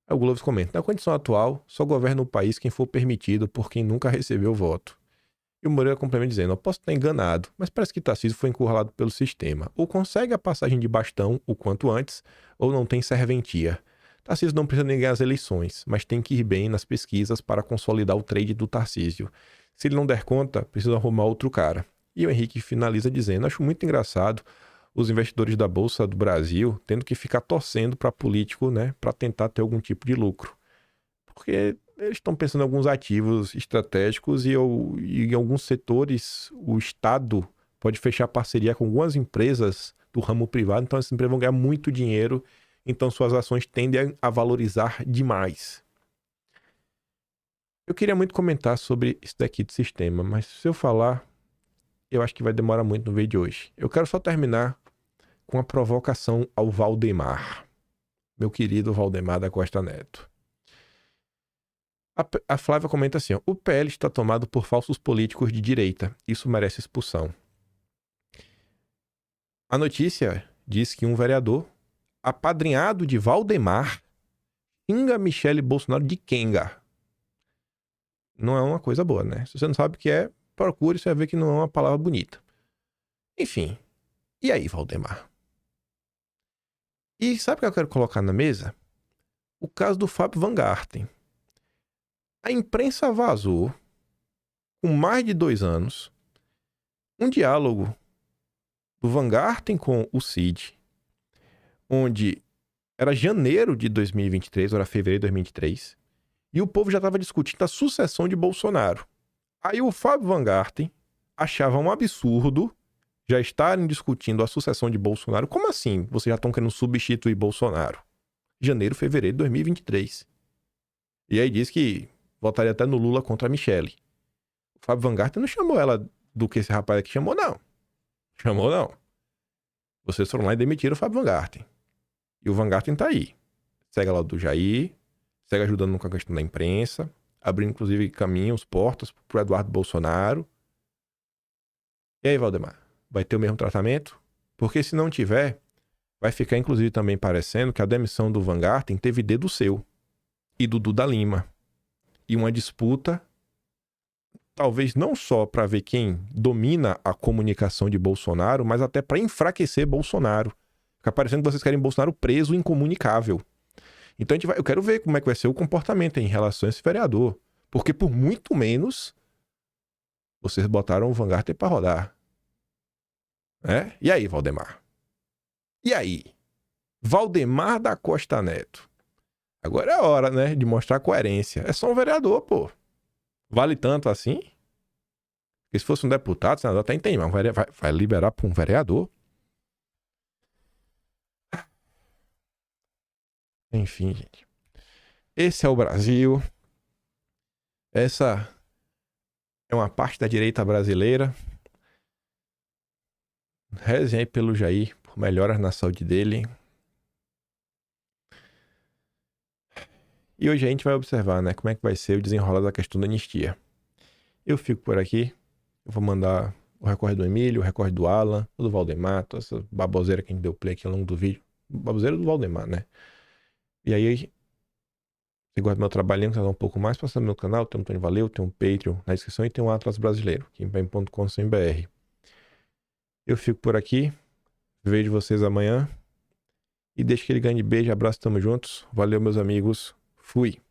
Aí o Globo comenta, na condição atual, só governa o país quem for permitido por quem nunca recebeu voto. E o Moreira complementa dizendo, eu posso estar enganado, mas parece que Tarcísio foi encurralado pelo sistema. Ou consegue a passagem de bastão o quanto antes, ou não tem serventia. Tarcísio não precisa nem ganhar as eleições, mas tem que ir bem nas pesquisas para consolidar o trade do Tarcísio. Se ele não der conta, precisa arrumar outro cara. E o Henrique finaliza dizendo, acho muito engraçado os investidores da Bolsa do Brasil tendo que ficar torcendo para político, né, para tentar ter algum tipo de lucro. Porque eles estão pensando em alguns ativos estratégicos e em alguns setores o Estado pode fechar parceria com algumas empresas do ramo privado, então essas empresas vão ganhar muito dinheiro, então suas ações tendem a valorizar demais. Eu queria muito comentar sobre isso daqui de sistema, mas se eu falar, eu acho que vai demorar muito no vídeo de hoje. Eu quero só terminar com a provocação ao Valdemar, meu querido Valdemar da Costa Neto. A Flávia comenta assim, ó, o PL está tomado por falsos políticos de direita. Isso merece expulsão. A notícia diz que um vereador, apadrinhado de Valdemar, xinga Michele Bolsonaro de Kenga. Não é uma coisa boa, né? Se você não sabe o que é, procure, você vai ver que não é uma palavra bonita. Enfim. E aí, Valdemar? E sabe o que eu quero colocar na mesa? O caso do Fábio Van Garten. A imprensa vazou, com mais de 2 anos, um diálogo do Van Garten com o Cid, onde era janeiro de 2023, ou era fevereiro de 2023, e o povo já estava discutindo a sucessão de Bolsonaro. Aí o Fábio Van Garten achava um absurdo já estarem discutindo a sucessão de Bolsonaro. Como assim? Vocês já estão querendo substituir Bolsonaro? Janeiro, fevereiro de 2023. E aí diz que votaria até no Lula contra a Michele. O Fábio Van Garten não chamou ela do que esse rapaz aqui chamou, não. Chamou, não. Vocês foram lá e demitiram o Fábio Van Garten. E o Van Garten tá aí. Segue lá do Jair, segue ajudando com a questão da imprensa, abrindo inclusive caminhos, portas pro Eduardo Bolsonaro. E aí, Valdemar? Vai ter o mesmo tratamento? Porque se não tiver, vai ficar inclusive também parecendo que a demissão do Van Garten teve dedo seu e do Duda Lima. E uma disputa, talvez não só para ver quem domina a comunicação de Bolsonaro, mas até para enfraquecer Bolsonaro. Fica parecendo que vocês querem Bolsonaro preso, incomunicável. Então eu quero ver como é que vai ser o comportamento em relação a esse vereador. Porque por muito menos vocês botaram o Van Garten para rodar. É? E aí, Valdemar? E aí? Valdemar da Costa Neto. Agora é a hora, né, de mostrar coerência. É só um vereador, pô. Vale tanto assim? Porque se fosse um deputado, senador até entende, mas vai liberar para um vereador? Enfim, gente. Esse é o Brasil. Essa é uma parte da direita brasileira. Rezem aí pelo Jair, por melhoras na saúde dele. E hoje a gente vai observar, né, como é que vai ser o desenrolar da questão da anistia. Eu fico por aqui. Eu vou mandar O recorde do Emílio, o recorde do Alan, o do Valdemar, toda essa baboseira que a gente deu play aqui ao longo do vídeo. Baboseira do Valdemar, né? E aí, você gosta do meu trabalhinho, que um pouco mais, passa no meu canal, tem um Tony Valeu, tem um Patreon na descrição e tem um Atlas Brasileiro, kimpem.com.br. Eu fico por aqui, vejo vocês amanhã e deixa aquele grande beijo, abraço, tamo juntos. Valeu, meus amigos, fui!